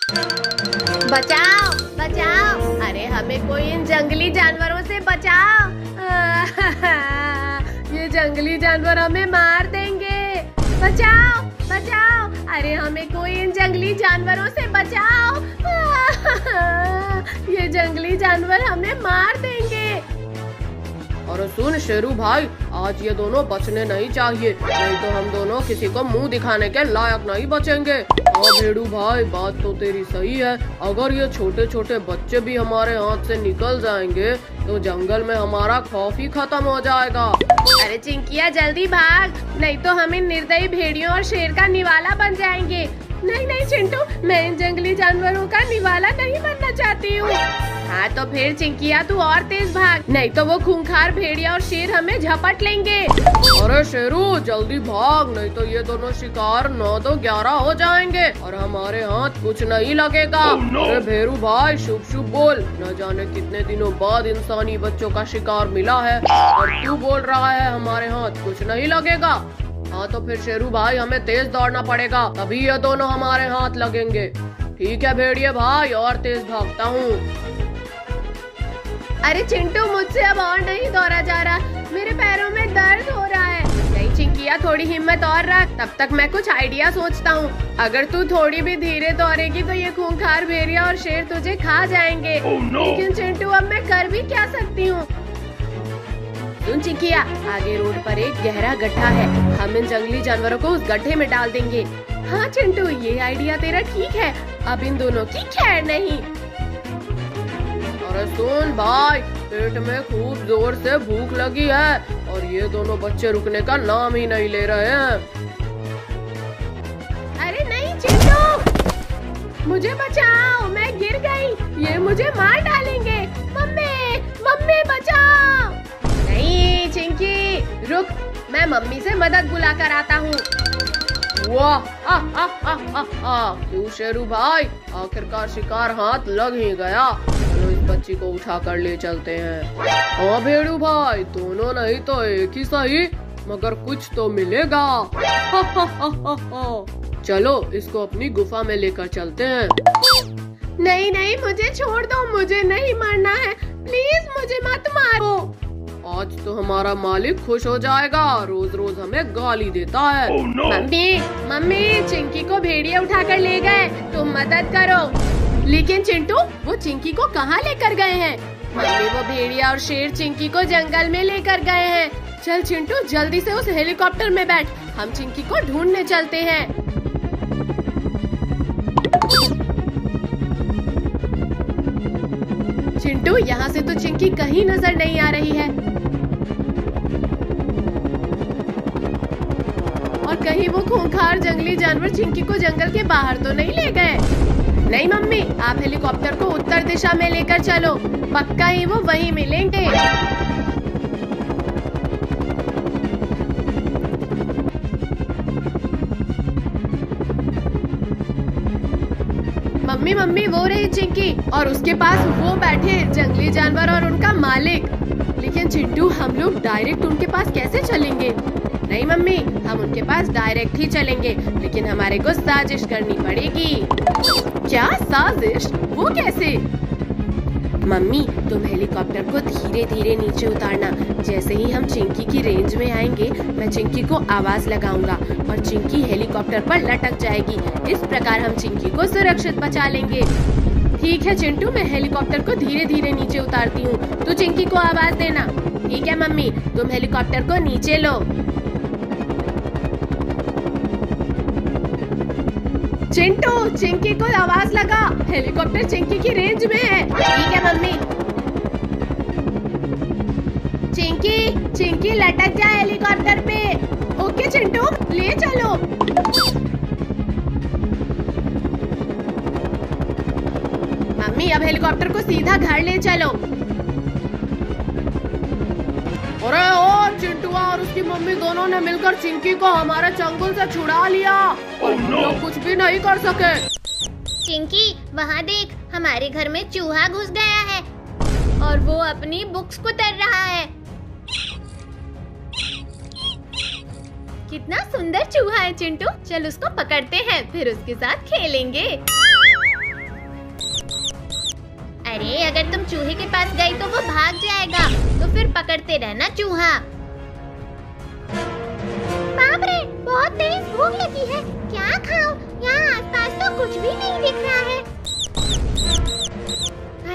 बचाओ बचाओ, अरे हमें कोई इन जंगली जानवरों से बचाओ। ये जंगली जानवर हमें मार देंगे। बचाओ बचाओ, अरे हमें कोई इन जंगली जानवरों से बचाओ। ये जंगली जानवर हमें मार देंगे। और सुन शेरू भाई, आज ये दोनों बचने नहीं चाहिए, नहीं तो हम दोनों किसी को मुंह दिखाने के लायक नहीं बचेंगे। हाँ भेड़ू भाई, बात तो तेरी सही है। अगर ये छोटे छोटे बच्चे भी हमारे हाथ से निकल जाएंगे तो जंगल में हमारा खौफ ही खत्म हो जाएगा। अरे चिंकिया जल्दी भाग, नहीं तो हम इन निर्दयी भेड़ियों और शेर का निवाला बन जाएंगे। नहीं नहीं चिंटू, मैं इन जंगली जानवरों का निवाला नहीं बनना चाहती हूँ। हाँ तो फिर चिंकिया तू और तेज भाग, नहीं तो वो खूंखार भेड़िया और शेर हमें झपट लेंगे। अरे शेरू जल्दी भाग, नहीं तो ये दोनों शिकार 9 तो 11 हो जाएंगे और हमारे हाथ कुछ नहीं लगेगा। अरे भेड़ू भाई शुभ शुभ बोल, न जाने कितने दिनों बाद इंसानी बच्चों का शिकार मिला है और तू बोल रहा है हमारे हाथ कुछ नहीं लगेगा। हाँ तो फिर शेरू भाई हमें तेज दौड़ना पड़ेगा, तभी ये दोनों हमारे हाथ लगेंगे। ठीक है भेड़िए भाई, और तेज भागता हूँ। अरे चिंटू मुझसे अब और नहीं दौड़ा जा रहा, मेरे पैरों में दर्द हो रहा है। नहीं चिंकिया थोड़ी हिम्मत और रख, तब तक मैं कुछ आइडिया सोचता हूँ। अगर तू थोड़ी भी धीरे दौड़ेगी तो ये खूंखार भेड़िया और शेर तुझे खा जाएंगे। लेकिन चिंटू अब मैं कर भी क्या सकती हूँ। सुन चिंकिया, आगे रोड पर एक गहरा गड्ढा है, हम इन जंगली जानवरों को उस गड्ढे में डाल देंगे। हाँ चिंटू ये आइडिया तेरा ठीक है, अब इन दोनों की खैर नहीं। अरे सुन भाई, पेट में खूब जोर से भूख लगी है और ये दोनों बच्चे रुकने का नाम ही नहीं ले रहे हैं। अरे नहीं चिंटू, मुझे बचाओ, मैं गिर गई, ये मुझे मार डालेंगे। मम्मी मम्मी बचाओ। नहीं चिंकी रुक, मैं मम्मी से मदद बुला कर आता हूँ। वाह क्यों शेरू भाई, आखिरकार शिकार हाथ लग ही गया। चलो इस बच्ची को उठा कर ले चलते हैं। हाँ भेड़ू भाई, दोनों नहीं तो एक ही सही, मगर कुछ तो मिलेगा। चलो इसको अपनी गुफा में लेकर चलते हैं। नहीं नहीं मुझे छोड़ दो, मुझे नहीं मरना है, प्लीज मुझे मत मारो। आज तो हमारा मालिक खुश हो जाएगा, रोज रोज हमें गाली देता है। मम्मी मम्मी चिंकी को भेड़िया उठा कर ले गए, तुम मदद करो। लेकिन चिंटू वो चिंकी को कहाँ लेकर गए हैं? मम्मी वो भेड़िया और शेर चिंकी को जंगल में लेकर गए हैं। चल चिंटू जल्दी से उस हेलीकॉप्टर में बैठ, हम चिंकी को ढूंढने चलते हैं। चिंटू यहाँ से तो चिंकी कहीं नजर नहीं आ रही है, और कहीं वो खूंखार जंगली जानवर चिंकी को जंगल के बाहर तो नहीं ले गए। नहीं मम्मी, आप हेलीकॉप्टर को उत्तर दिशा में लेकर चलो, पक्का ही वो वहीं मिलेंगे। मम्मी मम्मी वो रही चिंकी, और उसके पास वो बैठे जंगली जानवर और उनका मालिक। लेकिन चिंटू हम लोग डायरेक्ट उनके पास कैसे चलेंगे? नहीं मम्मी, हम उनके पास डायरेक्ट ही चलेंगे, लेकिन हमारे को साजिश करनी पड़ेगी। क्या साजिश? वो कैसे? मम्मी तुम हेलीकॉप्टर को धीरे धीरे नीचे उतारना, जैसे ही हम चिंकी की रेंज में आएंगे मैं चिंकी को आवाज लगाऊंगा और चिंकी हेलीकॉप्टर पर लटक जाएगी। इस प्रकार हम चिंकी को सुरक्षित बचा लेंगे। ठीक है चिंटू, मैं हेलीकॉप्टर को धीरे धीरे नीचे उतारती हूँ, तू चिंकी को आवाज देना। ठीक है मम्मी, तुम हेलीकॉप्टर को नीचे लो। चिंटू चिंकी को आवाज लगा, हेलीकॉप्टर चिंकी की रेंज में है। ठीक है मम्मी। चिंकी चिंकी लटक जा हेलीकॉप्टर पे। ओके चिंटू ले चलो। मम्मी अब हेलीकॉप्टर को सीधा घर ले चलो। अरे ओ चिंटुआ और उसकी मम्मी दोनों ने मिलकर चिंकी को हमारे चंगुल से छुड़ा लिया और हम लोग कुछ भी नहीं कर सके। चिंकी वहाँ देख, हमारे घर में चूहा घुस गया है और वो अपनी बुक्स कुतर रहा है। कितना सुंदर चूहा है चिंटू, चल उसको पकड़ते हैं, फिर उसके साथ खेलेंगे। अरे अगर तुम चूहे के पास गई तो वो भाग जाएगा, तो फिर पकड़ते रहना चूहा। बाप रे, बहुत तेज भूख लगी है, क्या खाऊं? यहाँ आसपास तो कुछ भी नहीं दिख रहा है।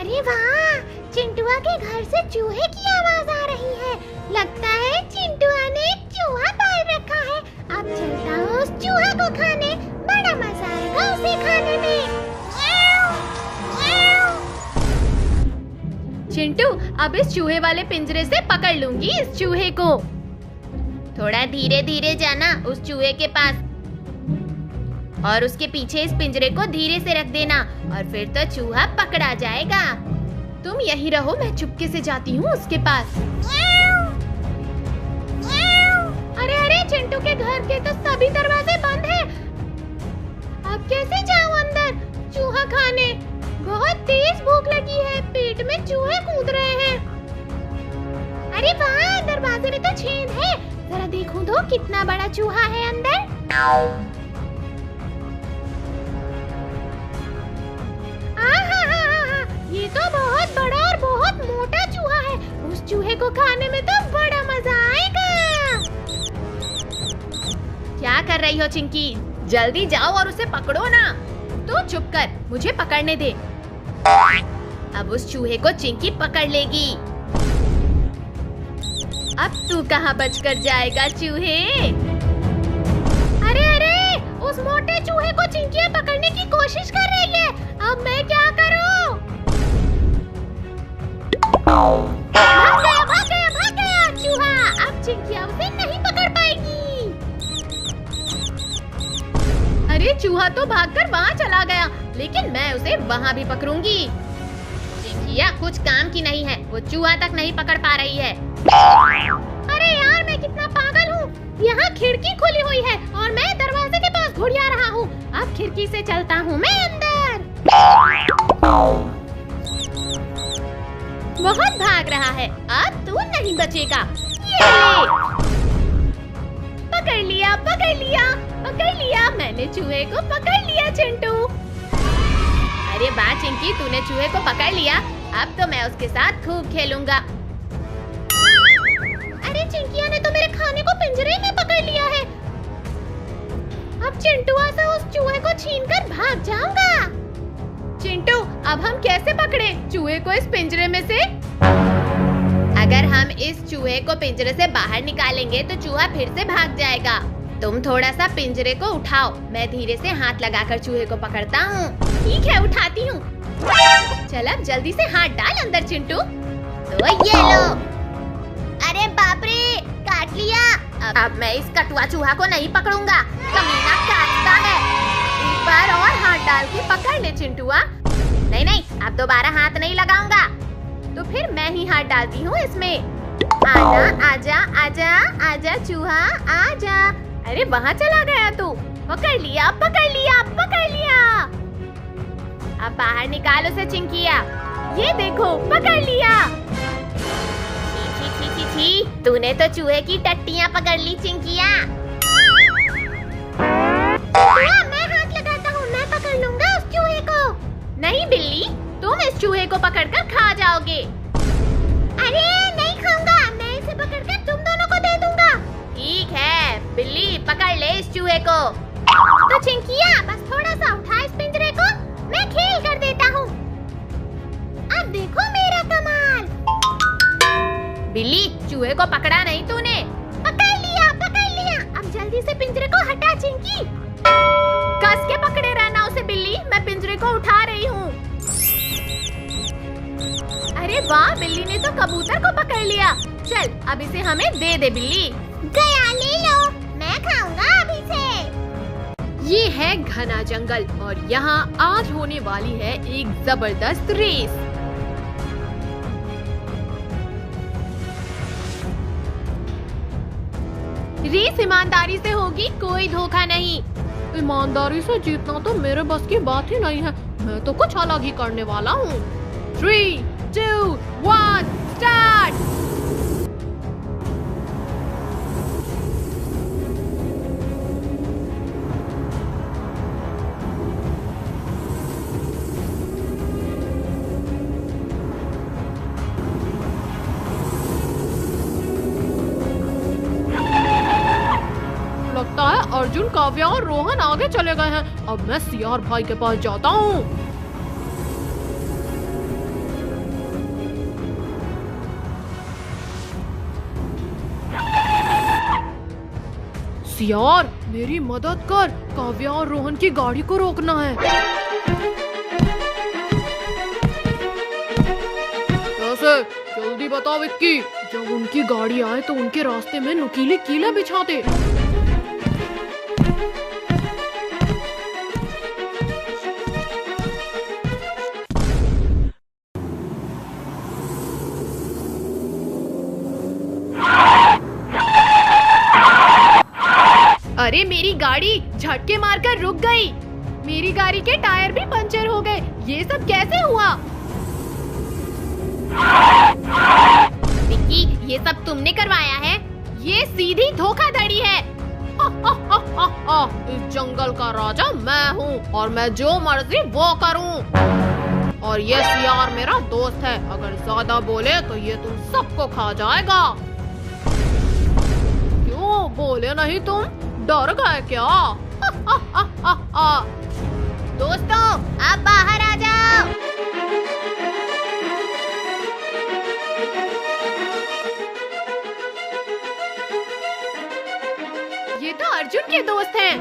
अरे वाह, चिंटुआ के घर से चूहे की आवाज आ रही है। लगता है चिंटुआ ने एक चूहा पाल रखा है। अब चलता हूँ उस चूहा को खाने, बड़ा मजा आएगा उसे खाने में। चिंटू, अब इस चूहे वाले पिंजरे से पकड़ लूंगी इस चूहे को। थोड़ा धीरे धीरे जाना उस चूहे के पास, और उसके पीछे इस पिंजरे को धीरे से रख देना, और फिर तो चूहा पकड़ा जाएगा। तुम यहीं रहो, मैं चुपके से जाती हूँ उसके पास। अरे अरे, चिंटू के घर के तो सभी दरवाजे बंद हैं। अब कैसे जाऊँ अंदर चूहा खाने? बहुत तेज भूख लगी है, पेट में चूहे कूद रहे हैं। अरे वाह, दरवाजे में तो छेद है, जरा देखूं तो कितना बड़ा चूहा है अंदर। ये तो बहुत बड़ा और बहुत मोटा चूहा है। उस चूहे को खाने में तो बड़ा मजा आएगा। क्या कर रही हो चिंकी? जल्दी जाओ और उसे पकड़ो ना। तो चुप कर, मुझे पकड़ने दे। अब उस चूहे को चिंकी पकड़ लेगी। अब तू कहाँ बचकर जाएगा चूहे? अरे अरे, उस मोटे चूहे को चिंकियाँ पकड़ने की कोशिश कर रही है। अब मैं क्या करूं? भाग गया चूहा। अब चिंकियाँ उसे नहीं पकड़ पाएगी। अरे चूहा तो भागकर वहाँ चला गया, लेकिन मैं उसे वहाँ भी पकड़ूंगी। चिंकिया कुछ काम की नहीं है, वो चूहा तक नहीं पकड़ पा रही है। अरे यार, मैं कितना पागल हूँ। यहाँ खिड़की खुली हुई है और मैं दरवाजे के पास घुड़िया रहा हूँ। अब खिड़की से चलता हूँ मैं अंदर। बहुत भाग रहा है, अब तू नहीं बचेगा। ये ले। पकड़ लिया, पकड़ लिया, पकड़ लिया। मैंने चूहे को पकड़ लिया चिंटू। अरे वाह चिंकी, तूने चूहे को पकड़ लिया। अब तो मैं उसके साथ खूब खेलूंगा। अरे चिंकिया ने तो मेरे खाने को पिंजरे में पकड़ लिया है। अब चिंटुआ से उस चूहे को छीनकर भाग जाऊंगा। चिंटू, अब हम कैसे पकड़े चूहे को इस पिंजरे में से? अगर हम इस चूहे को पिंजरे से बाहर निकालेंगे तो चूहा फिर से भाग जाएगा। तुम थोड़ा सा पिंजरे को उठाओ, मैं धीरे से हाथ लगाकर चूहे को पकड़ता हूँ। ठीक है, उठाती हूँ। चल अब जल्दी से हाथ डाल अंदर चिंटू। तो ये लो। अरे बाप रे, काट लिया। अब मैं इस कटुआ चूहा को नहीं पकड़ूंगा, कमीना काटता है। एक बार और हाथ डाल के पकड़ ले चिंटुआ। नहीं नहीं, अब दोबारा हाथ नहीं लगाऊंगा। तो फिर मैं ही हाथ डालती हूँ इसमें। आजा आजा आजा आजा चूहा आजा। अरे वहाँ चला गया तू। पकड़ लिया, पकड़ लिया, पकड़ लिया। अब बाहर निकाल उसे चिंकिया। ये देखो, पकड़ लिया। छी, तूने तो चूहे की टट्टियाँ पकड़ ली चिंकिया। मैं हाथ लगाता हूँ, मैं पकड़ लूंगा उस चूहे को। नहीं बिल्ली, तुम इस चूहे को पकड़कर खा जाओगे। अरे नहीं खाऊंगा, मैं इसे पकड़कर तुम दोनों को दे दूंगा। ठीक है बिल्ली, पकड़ ले इस चूहे को। तो चिंकिया, बस थोड़ा सा उठा इस पिंजरे को, मैं खेल कर देता हूँ। अब देखो मेरा कमाल। बिल्ली, चूहे को पकड़ा नहीं तूने? पकड़ लिया, पकड़ लिया। अब जल्दी से पिंजरे को हटा चिंकी। कस के पकड़े रहना उसे बिल्ली, मैं पिंजरे को उठा रही हूँ। अरे वाह, बिल्ली ने तो कबूतर को पकड़ लिया। चल अब इसे हमें दे दे बिल्ली। गया, ले लो, मैं खाऊंगा अभी से। ये है घना जंगल और यहाँ आज होने वाली है एक जबरदस्त रेस। रेस ईमानदारी से होगी, कोई धोखा नहीं। ईमानदारी से जीतना तो मेरे बस की बात ही नहीं है, मैं तो कुछ अलग ही करने वाला हूँ। 3, 2, 1, स्टार्ट। काव्या और रोहन आगे चले गए हैं। अब मैं सियार भाई के पास जाता हूँ। सियार, मेरी मदद कर, काव्या और रोहन की गाड़ी को रोकना है। कैसे? जल्दी बताओ विक्की। जब उनकी गाड़ी आए तो उनके रास्ते में नुकीली कीलें बिछा दे। अरे मेरी गाड़ी झटके मारकर रुक गई। मेरी गाड़ी के टायर भी पंचर हो गए। ये सब कैसे हुआ? विक्की, ये सब तुमने करवाया है? ये सीधी धोखाधड़ी है। इस जंगल का राजा मैं हूँ और मैं जो मर्जी वो करूँ। और ये सियार मेरा दोस्त है। अगर ज्यादा बोले तो ये तुम सबको खा जाएगा। क्यों बोले नहीं तुम? डर गए क्या? दोस्तों, आप बाहर आ जाओ। ये तो अर्जुन के दोस्त हैं।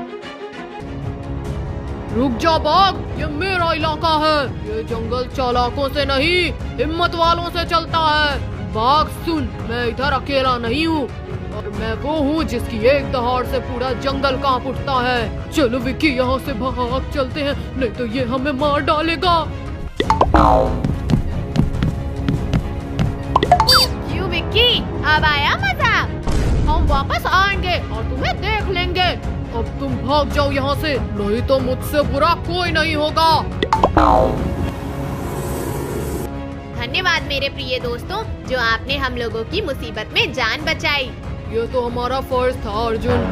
रुक जा बाघ, ये मेरा इलाका है। ये जंगल चालाकों से नहीं, हिम्मत वालों से चलता है। बाघ सुन, मैं इधर अकेला नहीं हूँ और मैं वो हूँ जिसकी एक दहाड़ से पूरा जंगल कांप उठता है। चलो विक्की, यहाँ से भाग चलते हैं, नहीं तो ये हमें मार डालेगा। क्यों विक्की, अब आया मजा? हम वापस आएंगे और तुम्हें देख लेंगे। अब तुम भाग जाओ यहाँ से, नहीं तो मुझसे बुरा कोई नहीं होगा। धन्यवाद मेरे प्रिय दोस्तों, जो आपने हम लोगों की मुसीबत में जान बचाई। ये तो हमारा फर्ज था अर्जुन।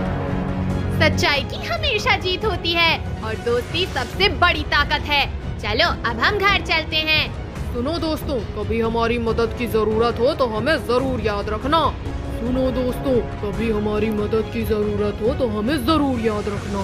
सच्चाई की हमेशा जीत होती है और दोस्ती सबसे बड़ी ताकत है। चलो अब हम घर चलते हैं। सुनो दोस्तों, कभी हमारी मदद की जरूरत हो तो हमें जरूर याद रखना। सुनो दोस्तों, कभी हमारी मदद की जरूरत हो तो हमें जरूर याद रखना।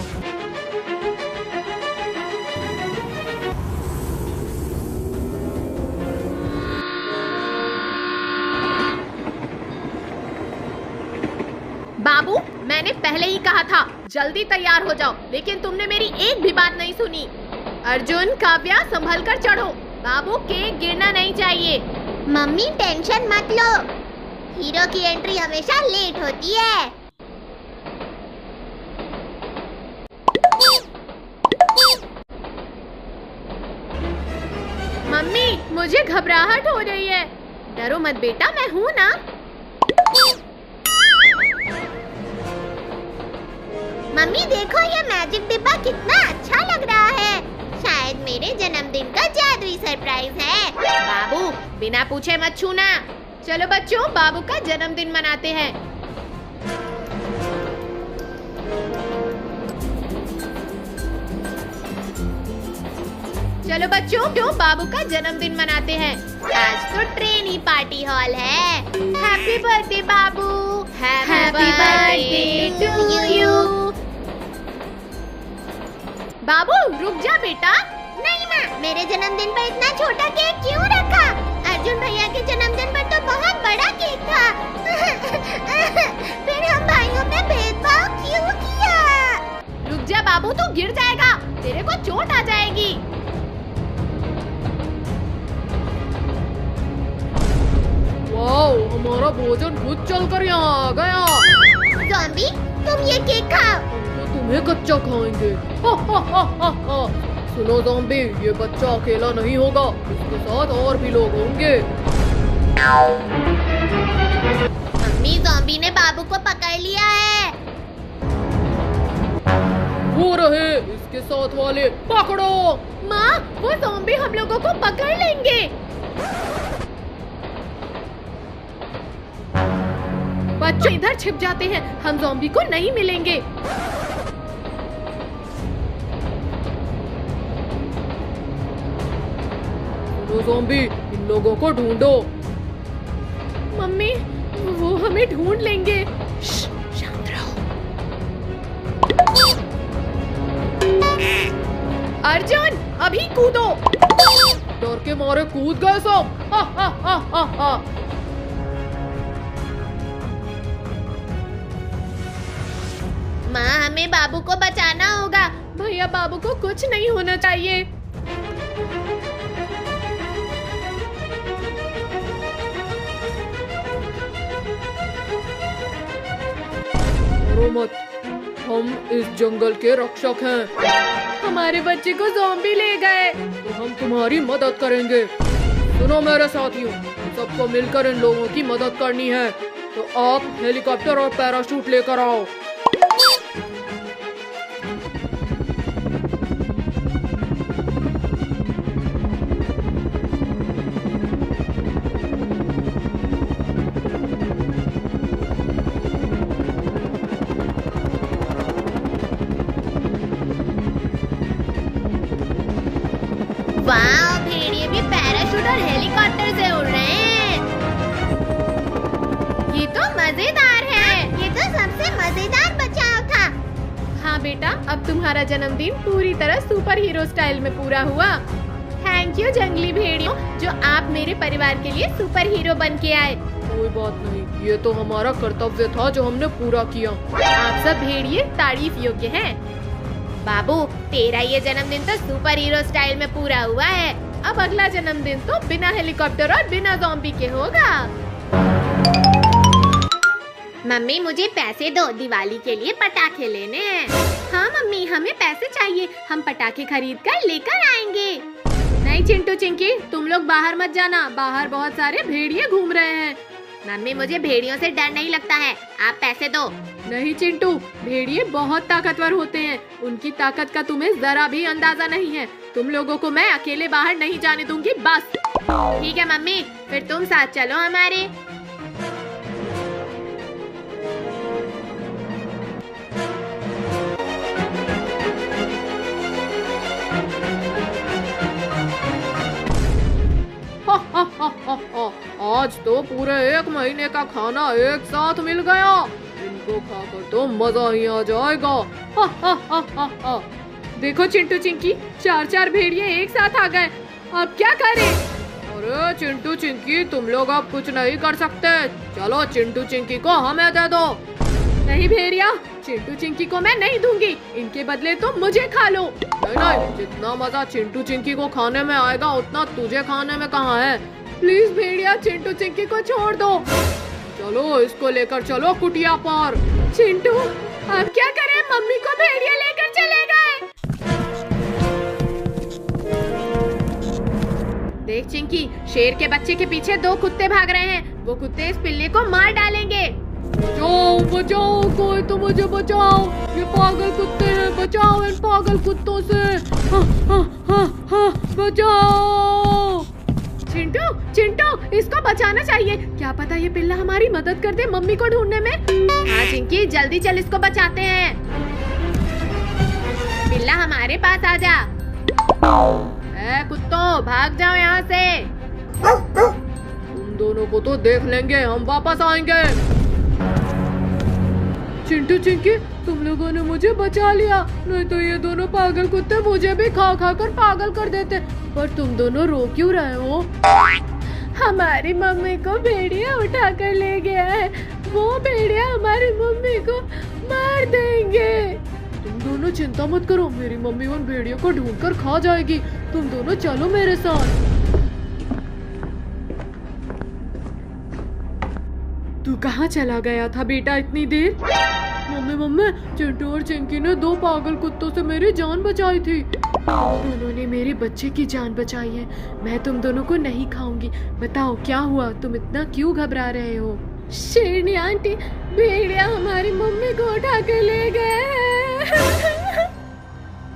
बाबू, मैंने पहले ही कहा था जल्दी तैयार हो जाओ, लेकिन तुमने मेरी एक भी बात नहीं सुनी। अर्जुन, काव्या, संभल कर चढ़ो। बाबू, केक गिरना नहीं चाहिए। मम्मी टेंशन मत लो, हीरो की एंट्री हमेशा लेट होती है। मम्मी, मुझे घबराहट हो रही है। डरो मत बेटा, मैं हूँ ना। मम्मी देखो, ये मैजिक डिब्बा कितना अच्छा लग रहा है। शायद मेरे जन्मदिन का जादुई सरप्राइज है। बाबू, बिना पूछे मत छूना। चलो बच्चों, बाबू का जन्मदिन मनाते हैं। चलो बच्चों, क्यों बाबू का जन्मदिन मनाते हैं। आज तो ट्रेन ही पार्टी हॉल है। हैप्पी बर्थडे बाबू। Happy birthday to you. बाबू रुक जा बेटा। नहीं माँ, मेरे जन्मदिन पर इतना छोटा केक क्यों रखा? अर्जुन भैया के जन्मदिन पर तो बहुत बड़ा केक था। फिर हम भाइयों में भेदभाव क्यों किया? रुक जा बाबू, तू गिर जाएगा, तेरे को चोट आ जाएगी। वाओ, हमारा भोजन खुद चलकर यहाँ आ गया। ज़ॉम्बी, तुम ये केक खाओ। तुम्हें कच्चा खाएंगे। सुनो ज़ॉम्बी, ये बच्चा अकेला नहीं होगा, इसके साथ और भी लोग होंगे। मम्मी, ज़ॉम्बी ने बाबू को पकड़ लिया है। वो रहे इसके साथ वाले, पकड़ो। माँ, वो ज़ॉम्बी हम लोगों को पकड़ लेंगे। बच्चों इधर छिप जाते हैं, हम ज़ॉम्बी को नहीं मिलेंगे। ज़ॉम्बी, इन लोगों को ढूंढो। मम्मी, वो हमें ढूंढ लेंगे। शांत रहो। अर्जुन अभी कूदो। डर के मारे कूद गए सब। हा हा हा हा हा। माँ हमें बाबू को बचाना होगा। भैया बाबू को कुछ नहीं होना चाहिए। डरो मत, हम इस जंगल के रक्षक हैं। हमारे बच्चे को ज़ॉम्बी ले गए। तो हम तुम्हारी मदद करेंगे। सुनो मेरे साथियों, सबको मिलकर इन लोगों की मदद करनी है। तो आप हेलीकॉप्टर और पैराशूट लेकर आओ। वाह, भेड़िए भी पैराशूट और हेलीकॉप्टर से उड़ रहे हैं। ये तो मजेदार है। ये तो सबसे मजेदार बचाव था। हाँ बेटा, अब तुम्हारा जन्मदिन पूरी तरह सुपर हीरो स्टाइल में पूरा हुआ। थैंक यू जंगली भेड़ियों, जो आप मेरे परिवार के लिए सुपर हीरो बन के आए। कोई बात नहीं, ये तो हमारा कर्तव्य था जो हमने पूरा किया। आप सब भेड़िए तारीफ योग्य हैं। बाबू, तेरा ये जन्मदिन तो सुपर हीरो स्टाइल में पूरा हुआ है। अब अगला जन्मदिन तो बिना हेलीकॉप्टर और बिना ज़ॉम्बी के होगा। मम्मी मुझे पैसे दो, दिवाली के लिए पटाखे लेने हैं। हाँ मम्मी, हमें पैसे चाहिए, हम पटाखे खरीद कर लेकर आएंगे। नहीं चिंटू चिंकी, तुम लोग बाहर मत जाना, बाहर बहुत सारे भेड़िए घूम रहे हैं। मम्मी मुझे भेड़ियों से डर नहीं लगता है, आप पैसे दो। नहीं चिंटू, भेड़िए बहुत ताकतवर होते हैं, उनकी ताकत का तुम्हें जरा भी अंदाजा नहीं है। तुम लोगों को मैं अकेले बाहर नहीं जाने दूंगी, बस। ठीक है मम्मी, फिर तुम साथ चलो हमारे। आज तो पूरे 1 महीने का खाना एक साथ मिल गया। इनको खाकर तो मजा ही आ जाएगा। हा हा हा हा हा। देखो चिंटू चिंकी, 4 भेड़िए एक साथ आ गए, अब क्या करें? अरे चिंटू चिंकी, तुम लोग अब कुछ नहीं कर सकते। चलो चिंटू चिंकी को हमें दे दो। नहीं भेड़िया, चिंटू चिंकी को मैं नहीं दूंगी, इनके बदले तुम मुझे खा लो। नहीं, जितना मजा चिंटू चिंकी को खाने में आएगा उतना तुझे खाने में कहाँ है। प्लीज भेड़िया, चिंटू चिंकी को छोड़ दो। चलो इसको लेकर चलो कुटिया पर। चिंटू, अब क्या करें? मम्मी को भेड़िया लेकर चले गए। देख चिंकी, शेर के बच्चे के पीछे 2 कुत्ते भाग रहे हैं। वो कुत्ते इस पिल्ले को मार डालेंगे। बचाओ बचाओ, कोई तो मुझे बचाओ, ये पागल कुत्ते हैं, बचाओ इन पागल कुत्तों से। हा हा हा हा, बचाओ। चिंटू चिंटू, इसको बचाना चाहिए, क्या पता ये पिल्ला हमारी मदद कर दे मम्मी को ढूंढने में। हाँ चिंकी, जल्दी चल, इसको बचाते हैं। पिल्ला हमारे पास आ जा। कुत्तों, भाग जाओ यहाँ से। तुम दोनों को तो देख लेंगे, हम वापस आएंगे। चिंटू चिंकी, तुम लोगों ने मुझे बचा लिया, नहीं तो ये दोनों पागल कुत्ते मुझे भी खा खा कर पागल कर देते। पर तुम दोनों रो क्यों रहे हो? हमारी मम्मी को भेड़िया उठा कर ले गया है, वो भेड़िया हमारी मम्मी को मार देंगे। तुम दोनों चिंता मत करो, मेरी मम्मी उन भेड़ियों को ढूंढ कर खा जाएगी। तुम दोनों चलो मेरे साथ। तू कहाँ चला गया था बेटा इतनी देर? मम्मी, चिंटू और चिंकी ने 2 पागल कुत्तों से मेरी जान बचाई थी। दोनों ने मेरे बच्चे की जान बचाई है, मैं तुम दोनों को नहीं खाऊंगी। बताओ क्या हुआ, तुम इतना क्यों घबरा रहे हो? शेरनी आंटी, भेड़िया हमारी मम्मी को उठा कर ले गए।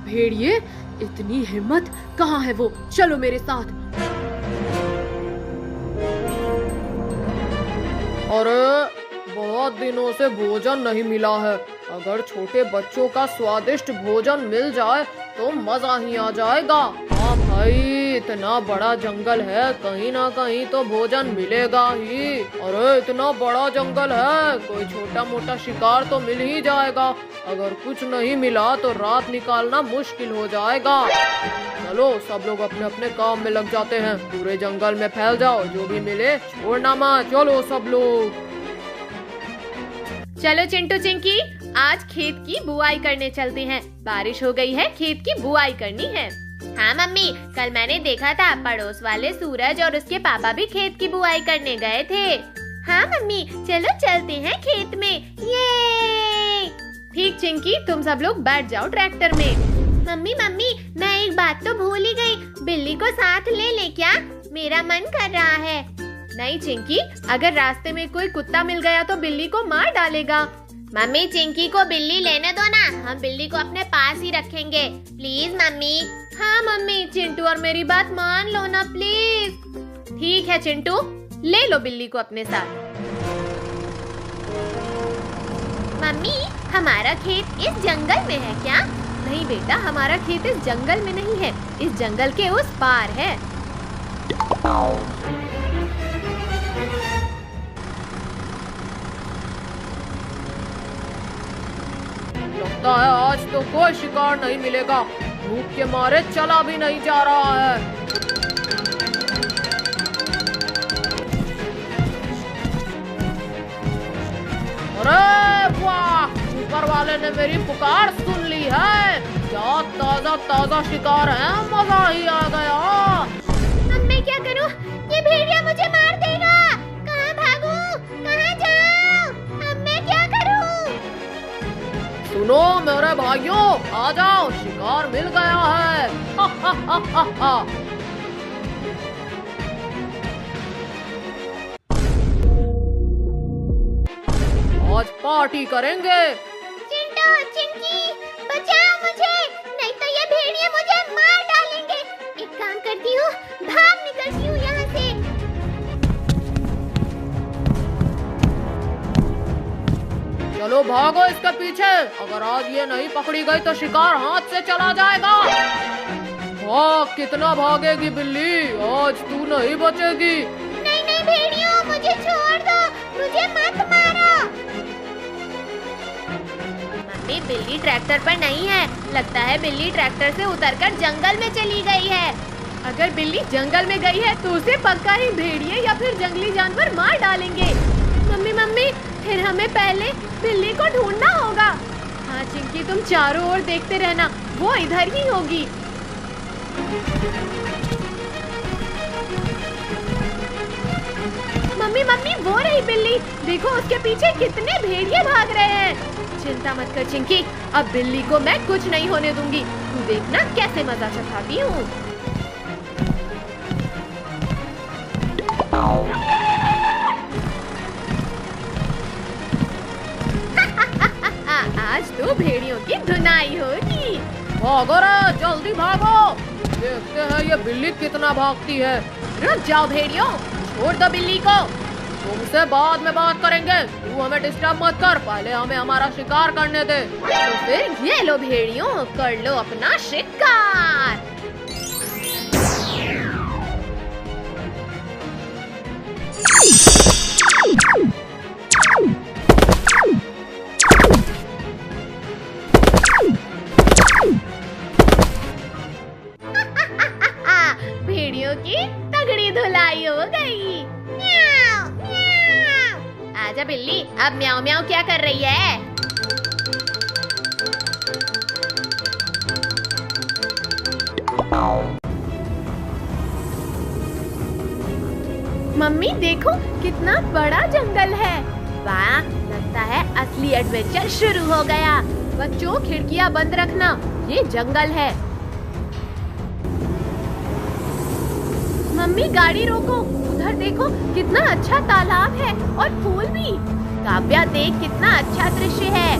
भेड़िए, इतनी हिम्मत, कहाँ है वो? चलो मेरे साथ। अरे बहुत दिनों से भोजन नहीं मिला है, अगर छोटे बच्चों का स्वादिष्ट भोजन मिल जाए तो मजा ही आ जाएगा। हाँ भाई, इतना बड़ा जंगल है, कहीं ना कहीं तो भोजन मिलेगा ही। अरे इतना बड़ा जंगल है, कोई छोटा मोटा शिकार तो मिल ही जाएगा। अगर कुछ नहीं मिला तो रात निकालना मुश्किल हो जाएगा। चलो सब लोग अपने अपने काम में लग जाते हैं, पूरे जंगल में फैल जाओ, जो भी मिले छोड़ना मत। चलो सब लोग। चलो चिंटू चिंकी, आज खेत की बुआई करने चलते हैं। बारिश हो गई है, खेत की बुआई करनी है। हाँ मम्मी, कल मैंने देखा था पड़ोस वाले सूरज और उसके पापा भी खेत की बुआई करने गए थे। हाँ मम्मी, चलो चलते हैं खेत में। ये ठीक चिंकी, तुम सब लोग बैठ जाओ ट्रैक्टर में। मम्मी मम्मी, मैं एक बात तो भूल ही गई, बिल्ली को साथ ले ले क्या? मेरा मन कर रहा है। नहीं चिंकी, अगर रास्ते में कोई कुत्ता मिल गया तो बिल्ली को मार डालेगा। मम्मी चिंकी को बिल्ली लेने दो ना, हम बिल्ली को अपने पास ही रखेंगे। Please mummy. हाँ मम्मी, चिंटू और मेरी बात मान लो ना प्लीज। ठीक है चिंटू, ले लो बिल्ली को अपने साथ। मम्मी, हमारा खेत इस जंगल में है क्या? नहीं बेटा, हमारा खेत इस जंगल में नहीं है, इस जंगल के उस पार है। लगता है आज तो कोई शिकार नहीं मिलेगा, भूख के मारे चला भी नहीं जा रहा है। अरे वाह, ऊपर वाले ने मेरी पुकार सुन ली है। क्या ताजा ताजा शिकार है, मजा ही आ गया। अब मैं क्या करूं? ये भेड़िया मुझे मार देगा। कहाँ भागूं? कहाँ जाऊं? अब मैं क्या करूं? सुनो मेरे भाइयों, आ जाओ, शिकार मिल गया है। हा हा हा हा हा। आज पार्टी करेंगे। चिंटू चिंकी, बचाओ मुझे, नहीं तो ये भेड़िया मुझे मार डालेंगे। एक काम करती हूँ, भाग निकलती हूँ यहाँ से। चलो भागो इसके पीछे, अगर आज ये नहीं पकड़ी गई तो शिकार हाथ से चला जाएगा। भाग, कितना भागेगी बिल्ली, आज तू नहीं बचेगी। नहीं नहीं भेड़ियों, मुझे छोड़ दो, मुझे मत मारो। मम्मी, बिल्ली ट्रैक्टर पर नहीं है, लगता है बिल्ली ट्रैक्टर से उतरकर जंगल में चली गई है। अगर बिल्ली जंगल में गई है तो उसे पक्का ही भेड़िए या फिर जंगली जानवर मार डालेंगे। मम्मी मम्मी, फिर हमें पहले बिल्ली को ढूंढना होगा। हाँ चिंकी, तुम चारों ओर देखते रहना, वो इधर ही होगी। मम्मी मम्मी, वो रही बिल्ली, देखो उसके पीछे कितने भेड़िए भाग रहे हैं। चिंता मत कर चिंकी, अब बिल्ली को मैं कुछ नहीं होने दूंगी, तू देखना कैसे मजा चखाती हूँ। आज तो भेड़ियों की धुनाई होगी। भागो रे, जल्दी भागो, देखते हैं ये बिल्ली कितना भागती है। रुक जाओ भेड़ियों, छोड़ दो बिल्ली को। तुमसे बाद में बात करेंगे, तू हमें डिस्टर्ब मत कर, पहले हमें हमारा शिकार करने दे। तो फिर ये लो भेड़ियों, कर लो अपना शिकार। भेड़ियों की तगड़ी धुलाई हो गई। म्याऊ, म्याऊ। आजा बिल्ली, अब म्याऊ म्याऊ क्या कर रही है? मम्मी देखो, कितना बड़ा जंगल है। वाह, लगता है असली एडवेंचर शुरू हो गया। बच्चों, खिड़कियाँ बंद रखना, ये जंगल है। मम्मी गाड़ी रोको, उधर देखो कितना अच्छा तालाब है और फूल भी। काव्या देख, कितना अच्छा दृश्य है।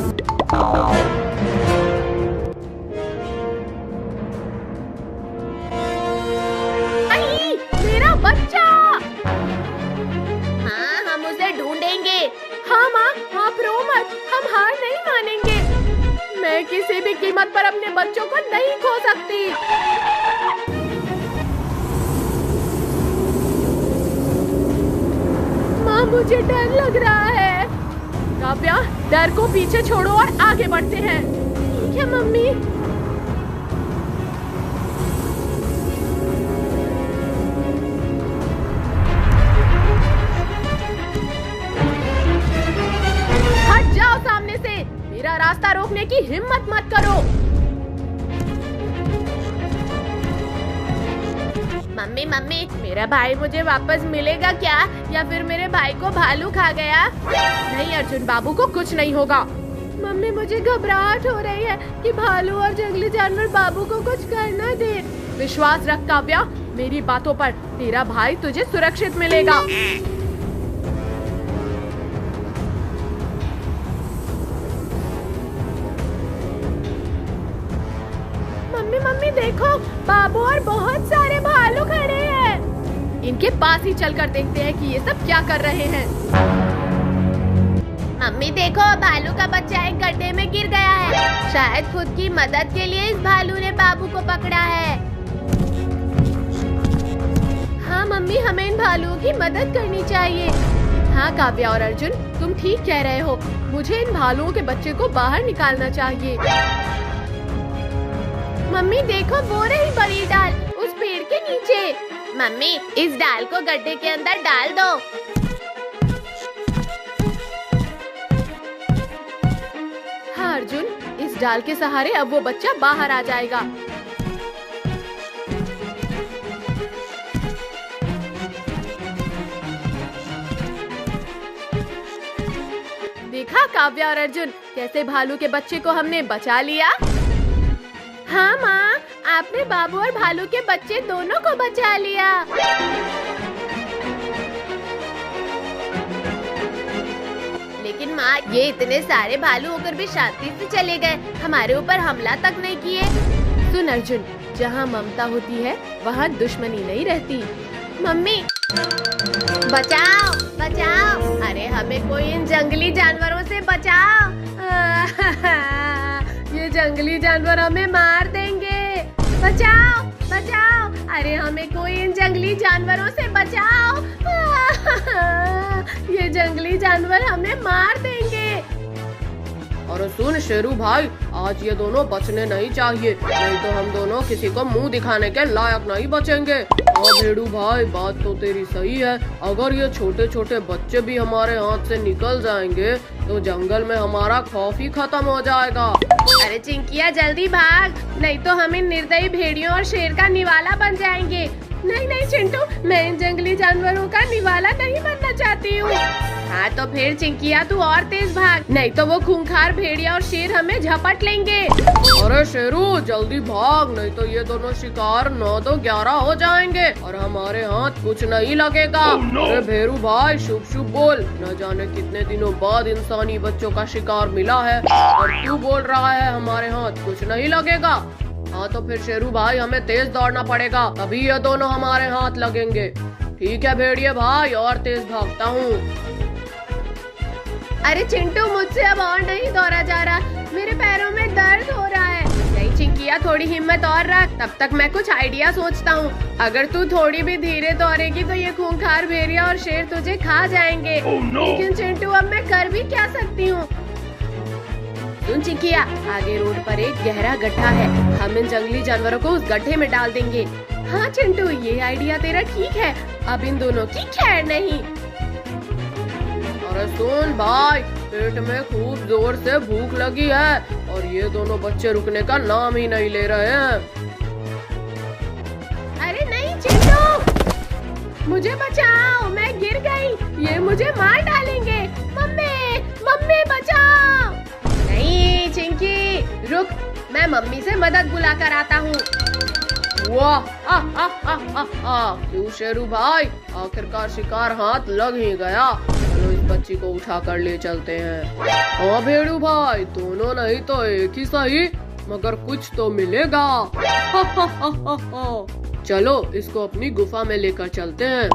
आई, मेरा बच्चा। हाँ, हम उसे ढूंढेंगे। हाँ माँ, आप रो मत, हम हार नहीं मानेंगे। मैं किसी भी कीमत पर अपने बच्चों को नहीं खो सकती। मुझे डर लग रहा है। काव्या, डर को पीछे छोड़ो और आगे बढ़ते हैं। ठीक है मम्मी। हट जाओ सामने से, मेरा रास्ता रोकने की हिम्मत मत करो। मम्मी मम्मी, मेरा भाई मुझे वापस मिलेगा क्या, या फिर मेरे भाई को भालू खा गया? नहीं अर्जुन बाबू को कुछ नहीं होगा। मम्मी मुझे घबराहट हो रही है कि भालू और जंगली जानवर बाबू को कुछ कर न दे। विश्वास रख काव्या मेरी बातों पर, तेरा भाई तुझे सुरक्षित मिलेगा। मम्मी मम्मी देखो, बाबू और बहुत सारे भालू खड़े हैं। इनके पास ही चलकर देखते हैं कि ये सब क्या कर रहे हैं। मम्मी देखो, भालू का बच्चा एक गड्ढे में गिर गया है। शायद खुद की मदद के लिए इस भालू ने बाबू को पकड़ा है। हाँ मम्मी, हमें इन भालुओं की मदद करनी चाहिए। हाँ काव्या और अर्जुन, तुम ठीक कह रहे हो। मुझे इन भालुओं के बच्चे को बाहर निकालना चाहिए। मम्मी देखो, वो रही बड़ी डाल उस पेड़ के नीचे। मम्मी इस डाल को गड्ढे के अंदर डाल दो। हाँ अर्जुन, इस डाल के सहारे अब वो बच्चा बाहर आ जाएगा। देखा काव्या और अर्जुन, कैसे भालू के बच्चे को हमने बचा लिया। हाँ माँ, आपने बाबू और भालू के बच्चे दोनों को बचा लिया। लेकिन माँ, ये इतने सारे भालू होकर भी शांति से चले गए, हमारे ऊपर हमला तक नहीं किए। सुन अर्जुन, जहाँ ममता होती है वहाँ दुश्मनी नहीं रहती। मम्मी बचाओ बचाओ, अरे हमें कोई इन जंगली जानवरों से बचाओ। ये जंगली जानवर हमें मार देंगे। बचाओ बचाओ, अरे हमें कोई इन जंगली जानवरों से बचाओ। ये जंगली जानवर हमें मार देंगे। और सुन शेरू भाई, आज ये दोनों बचने नहीं चाहिए, नहीं तो हम दोनों किसी को मुंह दिखाने के लायक नहीं बचेंगे। हाँ भेड़ू भाई, बात तो तेरी सही है। अगर ये छोटे छोटे बच्चे भी हमारे हाथ से निकल जाएंगे तो जंगल में हमारा खौफ ही खत्म हो जाएगा। अरे चिंकिया जल्दी भाग, नहीं तो हम इन निर्दयी भेड़ियों और शेर का निवाला बन जाएंगे। नहीं नहीं चिंटू, मैं इन जंगली जानवरों का निवाला नहीं बनना चाहती हूँ। हाँ तो फिर चिंकिया तू और तेज भाग, नहीं तो वो खूंखार भेड़िया और शेर हमें झपट लेंगे। अरे शेरू जल्दी भाग, नहीं तो ये दोनों शिकार 9 तो 11 हो जाएंगे और हमारे हाथ कुछ नहीं लगेगा। अरे भेरू भाई शुभ शुभ बोल, न जाने कितने दिनों बाद इंसानी बच्चों का शिकार मिला है और तू बोल रहा है हमारे हाथ कुछ नहीं लगेगा। हाँ तो फिर शेरू भाई हमें तेज दौड़ना पड़ेगा, तभी ये दोनों हमारे हाथ लगेंगे। ठीक है भेड़िए भाई, और तेज भागता हूँ। अरे चिंटू, मुझसे अब और नहीं दौड़ा जा रहा, मेरे पैरों में दर्द हो रहा है। नहीं चिंकिया, थोड़ी हिम्मत और रख, तब तक मैं कुछ आइडिया सोचता हूँ। अगर तू थोड़ी भी धीरे दौड़ेगी तो ये खूंखार भेड़िया और शेर तुझे खा जाएंगे। लेकिन चिंटू, अब मैं कर भी क्या सकती हूँ। सुन चिंकिया, आगे रोड पर एक गहरा गड्ढा है, हम इन जंगली जानवरों को उस गड्ढे में डाल देंगे। हाँ चिंटू, ये आइडिया तेरा ठीक है, अब इन दोनों की खैर नहीं। अरे सुन भाई, पेट में खूब जोर से भूख लगी है और ये दोनों बच्चे रुकने का नाम ही नहीं ले रहे हैं। अरे नहीं चिंटू, मुझे बचाओ, मैं गिर गई, ये मुझे मार डालेंगे। मम्मी मम्मी बचाओ। नहीं चिंकी रुक, मैं मम्मी से मदद बुला कर आता हूँ। वाह, क्यों शेरू भाई, आखिरकार शिकार हाथ लग ही गया। चलो इस बच्ची को उठा कर ले चलते हैं। हाँ भेड़ू भाई, दोनों नहीं तो एक ही सही, मगर कुछ तो मिलेगा। चलो इसको अपनी गुफा में लेकर चलते हैं।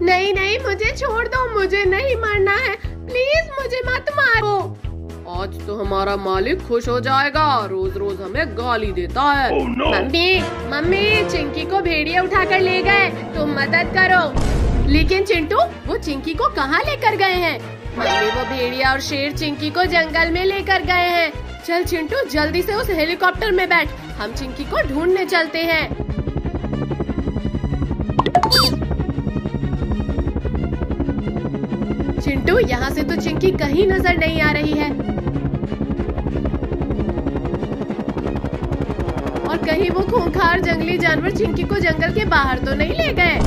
नहीं नहीं, मुझे छोड़ दो, मुझे नहीं मरना है, प्लीज मुझे मत मारो। आज तो हमारा मालिक खुश हो जाएगा, रोज रोज हमें गाली देता है। मम्मी मम्मी, चिंकी को भेड़िया उठाकर ले गए, तुम मदद करो। लेकिन चिंटू वो चिंकी को कहाँ लेकर गए हैं? मम्मी वो भेड़िया और शेर चिंकी को जंगल में लेकर गए हैं। चल चिंटू जल्दी से उस हेलीकॉप्टर में बैठ, हम चिंकी को ढूंढने चलते हैं। चिंटू यहाँ से तो चिंकी कहीं नजर नहीं आ रही है। और कहीं वो खूंखार जंगली जानवर चिंकी को जंगल के बाहर तो नहीं ले गए?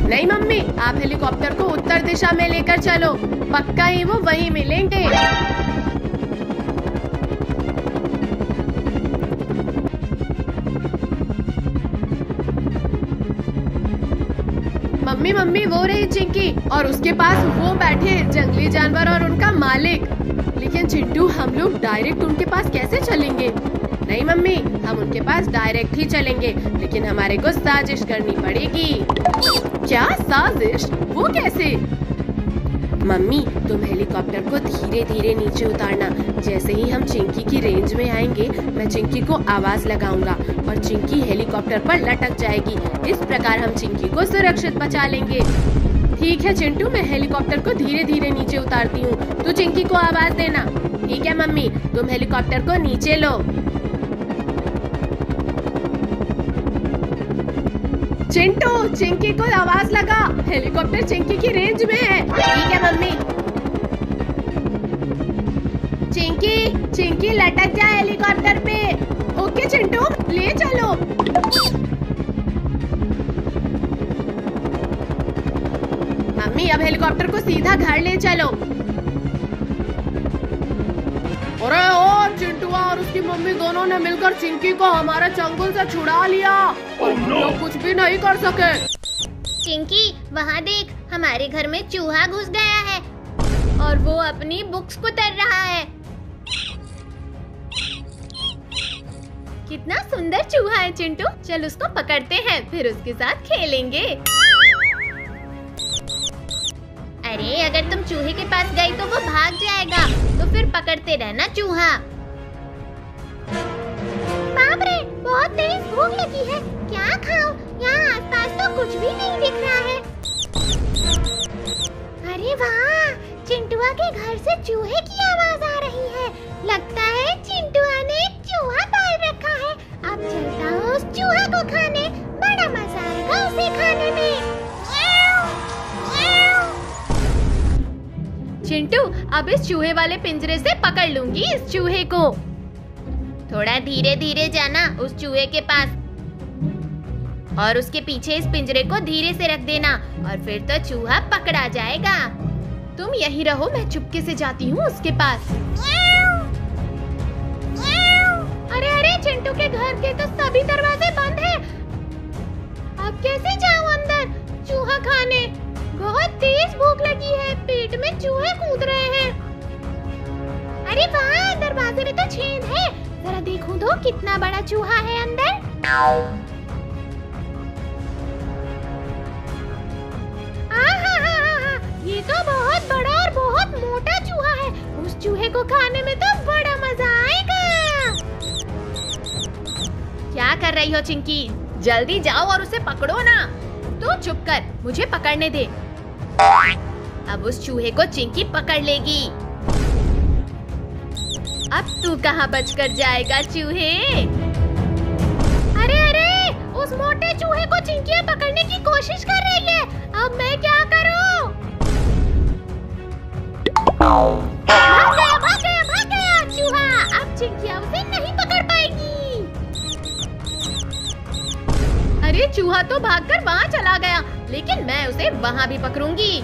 नहीं मम्मी, आप हेलीकॉप्टर को उत्तर दिशा में लेकर चलो, पक्का ही वो वहीं मिलेंगे। मम्मी मम्मी वो रही चिंकी और उसके पास वो बैठे जंगली जानवर और उनका मालिक। लेकिन चिंटू हम लोग डायरेक्ट उनके पास कैसे चलेंगे? नहीं मम्मी, हम उनके पास डायरेक्ट ही चलेंगे, लेकिन हमारे को साजिश करनी पड़ेगी। क्या साजिश? वो कैसे? मम्मी तुम हेलीकॉप्टर को धीरे धीरे नीचे उतारना। जैसे ही हम चिंकी की रेंज में आएंगे, मैं चिंकी को आवाज लगाऊंगा और चिंकी हेलीकॉप्टर पर लटक जाएगी। इस प्रकार हम चिंकी को सुरक्षित बचा लेंगे। ठीक है चिंटू, मैं हेलीकॉप्टर को धीरे धीरे नीचे उतारती हूँ, तू चिंकी को आवाज देना। ठीक है मम्मी, तुम हेलीकॉप्टर को नीचे लो। चिंटू चिंकी को आवाज लगा, हेलीकॉप्टर चिंकी की रेंज में है। ठीक है मम्मी। चिंकी चिंकी लटक जा हेलीकॉप्टर पे। ओके चिंटू, ले चलो। मम्मी अब हेलीकॉप्टर को सीधा घर ले चलो। अरे ओ चिंटुआ और उसकी मम्मी दोनों ने मिलकर चिंकी को हमारे चंगुल से छुड़ा लिया और हम लोग कुछ भी नहीं कर सके। चिंकी वहाँ देख, हमारे घर में चूहा घुस गया है और वो अपनी बुक्स कुतर रहा है। कितना सुंदर चूहा है चिंटू, चल उसको पकड़ते हैं, फिर उसके साथ खेलेंगे। अरे अगर तुम चूहे के पास गई तो वो भाग जाएगा, तो फिर पकड़ते रहना चूहा। बाप रे, बहुत तेज भूख लगी है, क्या खाऊं? यहाँ आसपास तो कुछ भी नहीं दिख रहा है। अरे वाह, चिंटुआ के घर से चूहे की आवाज आ रही है। लगता है चिंटुआ ने एक चूहा पाल रखा है। अब चलता हूँ उस चूहा को खाने, बड़ा मजा आएगा उसे खाने में। चिंटू अब इस चूहे वाले पिंजरे से पकड़ लूंगी इस चूहे को। थोड़ा धीरे धीरे जाना उस चूहे के पास और उसके पीछे इस पिंजरे को धीरे से रख देना और फिर तो चूहा पकड़ा जाएगा। तुम यहीं रहो, मैं चुपके से जाती हूँ उसके पास। अरे अरे, चिंटू के घर के तो सभी दरवाजे बंद हैं। अब कैसे जाऊँ अंदर चूहा खाने? बहुत तेज भूख लगी है, पेट में चूहे कूद रहे हैं। अरे वाह, दरवाजे में तो छेद है, जरा देखूं तो कितना बड़ा चूहा है अंदर। ये तो बहुत बड़ा और बहुत मोटा चूहा है। उस चूहे को खाने में तो बड़ा मजा आएगा। क्या कर रही हो चिंकी? जल्दी जाओ और उसे पकड़ो ना। तू चुप कर, मुझे पकड़ने दे। अब उस चूहे को चिंकी पकड़ लेगी। अब तू कहाँ बचकर जाएगा चूहे? अरे अरे, उस मोटे चूहे को चिंकियाँ पकड़ने की कोशिश कर रही है। अब मैं क्या करूँ? भाग गया चूहा। अब चिंकियाँ उसे नहीं पकड़ पाएगी। अरे चूहा तो भागकर वहाँ चला गया, लेकिन मैं उसे वहाँ भी पकड़ूंगी।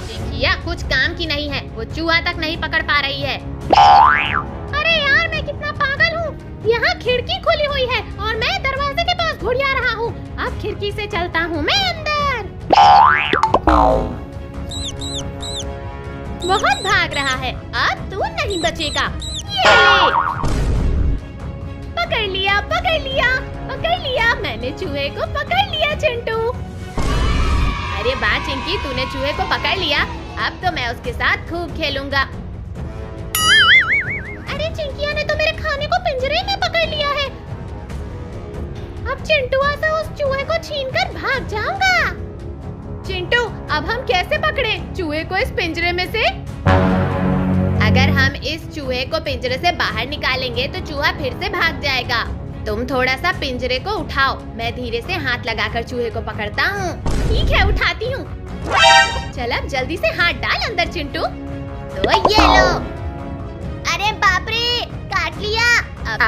चिंकिया कुछ काम की नहीं है, वो चूहा तक नहीं पकड़ पा रही है। अरे यार, मैं कितना पागल हूँ। यहाँ खिड़की खुली हुई है और मैं दरवाजे के पास घुड़िया रहा हूँ। अब खिड़की से चलता हूँ मैं अंदर। बहुत भाग रहा है, अब तू नहीं बचेगा। ये ले। पकड़ लिया, पकड़ लिया, पकड़ लिया। मैंने चूहे को पकड़ लिया चिंटू। अरे वाह चिंकी, तूने चूहे को पकड़ लिया। अब तो मैं उसके साथ खूब खेलूंगा। अरे चिंकिया ने तो मेरे खाने को पिंजरे में पकड़ लिया है। अब चिंटुआ से उस चूहे को छीनकर भाग जाऊंगा। चिंटू अब हम कैसे पकड़े चूहे को इस पिंजरे में से? अगर हम इस चूहे को पिंजरे से बाहर निकालेंगे तो चूहा फिर से भाग जाएगा। तुम थोड़ा सा पिंजरे को उठाओ, मैं धीरे से हाथ लगाकर चूहे को पकड़ता हूँ। ठीक है, उठाती हूँ। चल अब जल्दी से हाथ डाल अंदर चिंटू। तो ये लो। अरे बाप रे, काट लिया।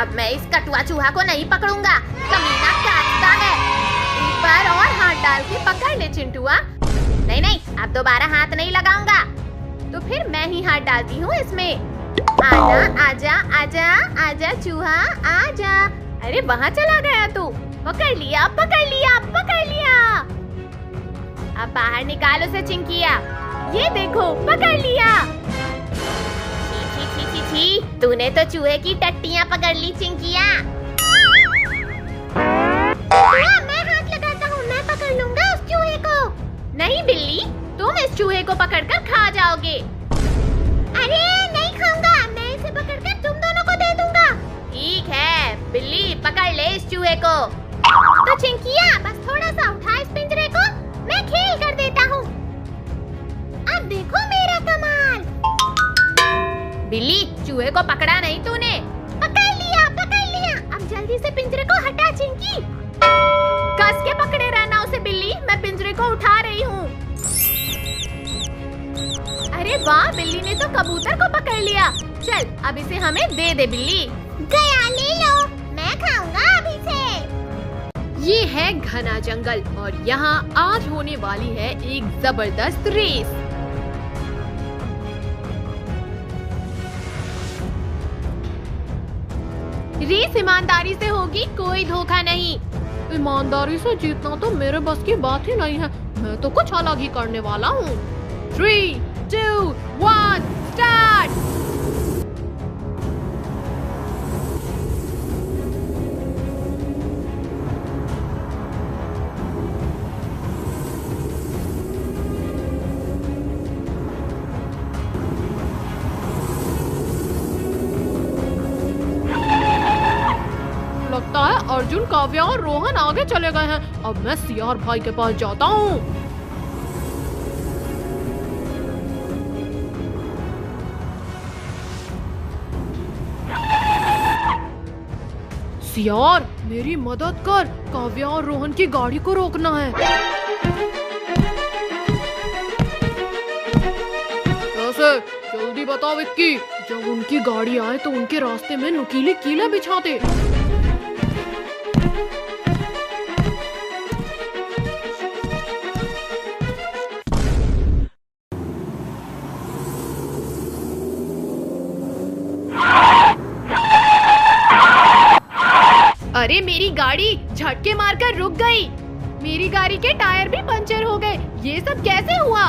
अब मैं इस कटुआ चूहा को नहीं पकड़ूंगा, कमीना काटता है। एक बार और हाथ डाल के पकड़ ले चिंटुआ। नहीं नहीं, अब दोबारा हाथ नहीं लगाऊंगा। तो फिर मैं ही हाथ डालती हूँ इसमें। आना, आजा आजा आजा चूहा आजा। अरे वहाँ चला गया तू। पकड़ लिया पकड़ लिया पकड़ लिया। अब बाहर निकालो उसे चिंकिया। ये देखो पकड़ लिया। छी छी छी छी छी, तूने तो चूहे की टट्टियाँ पकड़ ली चिंकिया। मैं हाथ लगाता हूँ, मैं पकड़ लूंगा उस चूहे को। नहीं बिल्ली, तुम इस चूहे को पकड़कर खा जाओगे। अरे नहीं खाऊंगा, मैं इसे पकड़कर तुम दोनों को दे दूंगा। ठीक है बिल्ली, पकड़ ले इस चूहे को। तो चिंकिया बस थोड़ा सा उठा इस पिंजरे को, मैं खेल कर देता हूँ। अब देखो मेरा कमाल। बिल्ली, चूहे को पकड़ा नहीं तूने? पकड़ लिया पकड़ लिया। अब जल्दी से पिंजरे को हटा चिंकी। कस के पकड़े रहना उसे बिल्ली, मैं पिंजरे को उठा रही हूँ। अरे वाह, बिल्ली ने तो कबूतर को पकड़ लिया। चल अब इसे हमें दे दे बिल्ली। गया, ले लो, मैं खाऊंगा अभी से। ये है घना जंगल और यहाँ आज होने वाली है एक जबरदस्त रेस। रेस ईमानदारी से होगी, कोई धोखा नहीं। ईमानदारी से जीतना तो मेरे बस की बात ही नहीं है, मैं तो कुछ अलग ही करने वाला हूँ। 3, 2, 1, स्टार्ट। लगता है अर्जुन, काव्या और रोहन आगे चले गए हैं। अब मैं सियार भाई के पास जाता हूँ। सियार, मेरी मदद कर, काव्या और रोहन की गाड़ी को रोकना है। कैसे? जल्दी बताओ विक्की। जब उनकी गाड़ी आए तो उनके रास्ते में नुकीले कीले बिछा दे। अरे मेरी गाड़ी झटके मारकर रुक गई। मेरी गाड़ी के टायर भी पंचर हो गए। ये सब कैसे हुआ?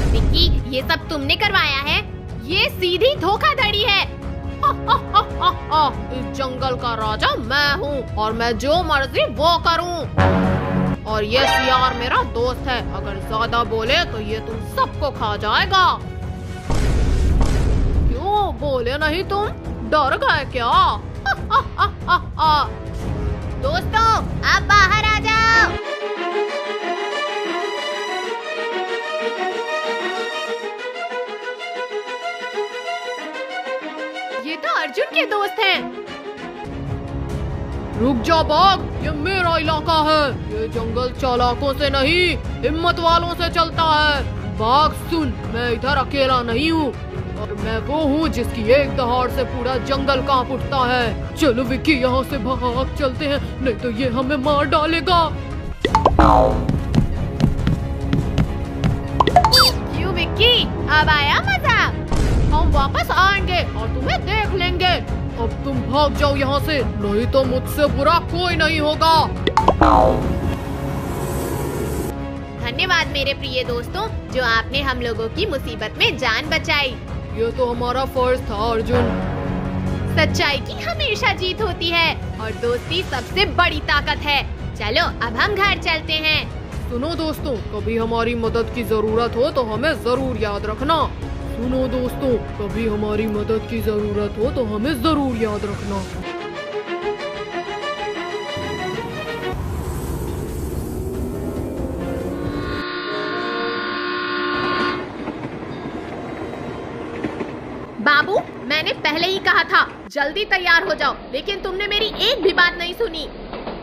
विक्की, ये सब तुमने करवाया है? ये सीधी धोखाधड़ी है। इस जंगल का राजा मैं हूँ और मैं जो मर्जी वो करूँ। और ये सियार मेरा दोस्त है, अगर ज्यादा बोले तो ये तुम सबको खा जाएगा। क्यों बोले नहीं तुम? डर गए क्या? दोस्तों, आप बाहर आ जाओ। ये तो अर्जुन के दोस्त हैं। रुक जा बाघ, ये मेरा इलाका है। ये जंगल चालाकों से नहीं, हिम्मत वालों से चलता है। बाघ सुन, मैं इधर अकेला नहीं हूँ और मैं वो हूँ जिसकी एक दहाड़ से पूरा जंगल कांप उठता है। चलो विक्की, यहाँ से भाग चलते हैं, नहीं तो ये हमें मार डालेगा। क्यों विक्की, अब आया मजा? हम वापस आएंगे और तुम्हें देख लेंगे। अब तुम भाग जाओ यहाँ से, नहीं तो मुझसे बुरा कोई नहीं होगा। धन्यवाद मेरे प्रिय दोस्तों, जो आपने हम लोगों की मुसीबत में जान बचाई। ये तो हमारा फर्ज था अर्जुन। सच्चाई की हमेशा जीत होती है और दोस्ती सबसे बड़ी ताकत है। चलो अब हम घर चलते हैं। सुनो दोस्तों, कभी हमारी मदद की जरूरत हो तो हमें जरूर याद रखना। सुनो दोस्तों, कभी हमारी मदद की जरूरत हो तो हमें जरूर याद रखना। कहा था जल्दी तैयार हो जाओ, लेकिन तुमने मेरी एक भी बात नहीं सुनी।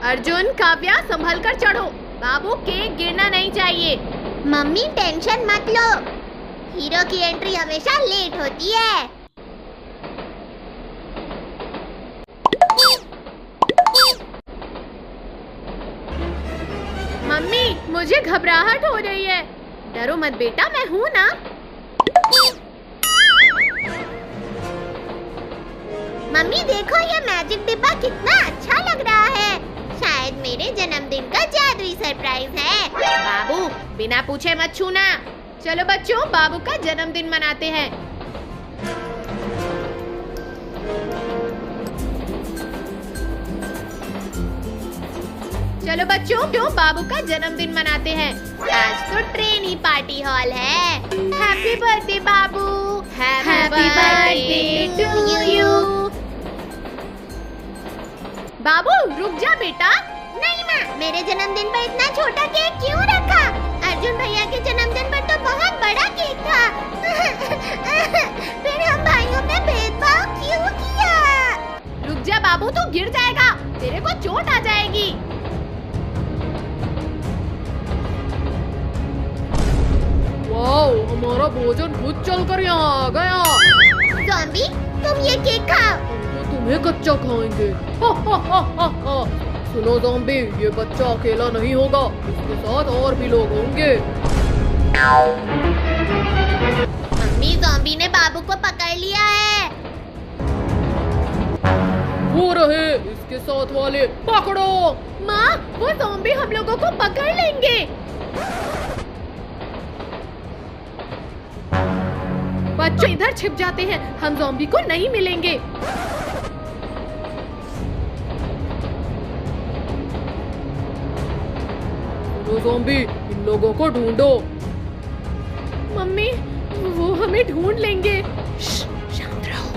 अर्जुन, काव्या, संभल कर चढ़ो। बाबू, केक गिरना नहीं चाहिए। मम्मी टेंशन मत लो, हीरो की एंट्री हमेशा लेट होती है। मम्मी, मुझे घबराहट हो रही है। डरो मत बेटा, मैं हूँ ना। मम्मी देखो, ये मैजिक डिब्बा कितना अच्छा लग रहा है। शायद मेरे जन्मदिन का जादुई सरप्राइज है। बाबू, बिना पूछे मत छूना। चलो बच्चों, बाबू का जन्मदिन मनाते हैं। चलो बच्चों, क्यों बाबू का जन्मदिन मनाते हैं। आज तो ट्रेनी पार्टी हॉल है। हैप्पी बर्थडे बाबू। Happy birthday to you. बाबू, रुक जा बेटा। नहीं माँ, मेरे जन्मदिन पर इतना छोटा केक क्यों रखा? अर्जुन भैया के जन्मदिन पर तो बहुत बड़ा केक था। फिर हम भाइयों में भेदभाव क्यों किया? रुक जा बाबू, तू गिर जाएगा, तेरे को चोट आ जाएगी। वाओ, हमारा भोजन खुद चलकर यहाँ आ गया। ज़ॉम्बी, तुम ये केक खाओ। तो तुम्हें कच्चा खाएंगे। हा, हा, हा, हा, हा। सुनो ज़ॉम्बी, ये बच्चा अकेला नहीं होगा, इसके साथ और भी लोग होंगे। मम्मी, ज़ॉम्बी ने बाबू को पकड़ लिया है। वो रहे इसके साथ वाले, पकड़ो। माँ, वो ज़ॉम्बी हम लोगों को पकड़ लेंगे। बच्चों, इधर छिप जाते हैं, हम ज़ॉम्बी को नहीं मिलेंगे। सुनो ज़ॉम्बी, इन लोगों को ढूंढो। मम्मी, वो हमें ढूंढ लेंगे। शांत रहो।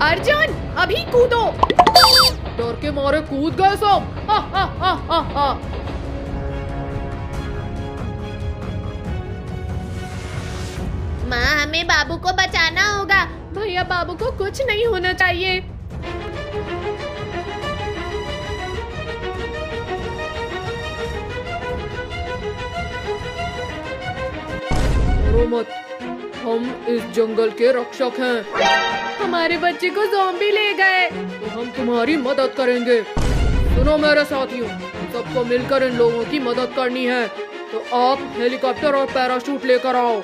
अर्जुन, अभी कूदो। डर के मारे कूद गए सब। हा, हा, हा, हा, हा। माँ, हमें बाबू को बचाना होगा। भैया, बाबू को कुछ नहीं होना चाहिए। डरो मत, हम इस जंगल के रक्षक हैं। हमारे बच्चे को ज़ॉम्बी ले गए। तो हम तुम्हारी मदद करेंगे। सुनो मेरे साथियों, सबको मिलकर इन लोगों की मदद करनी है। तो आप हेलीकॉप्टर और पैराशूट लेकर आओ।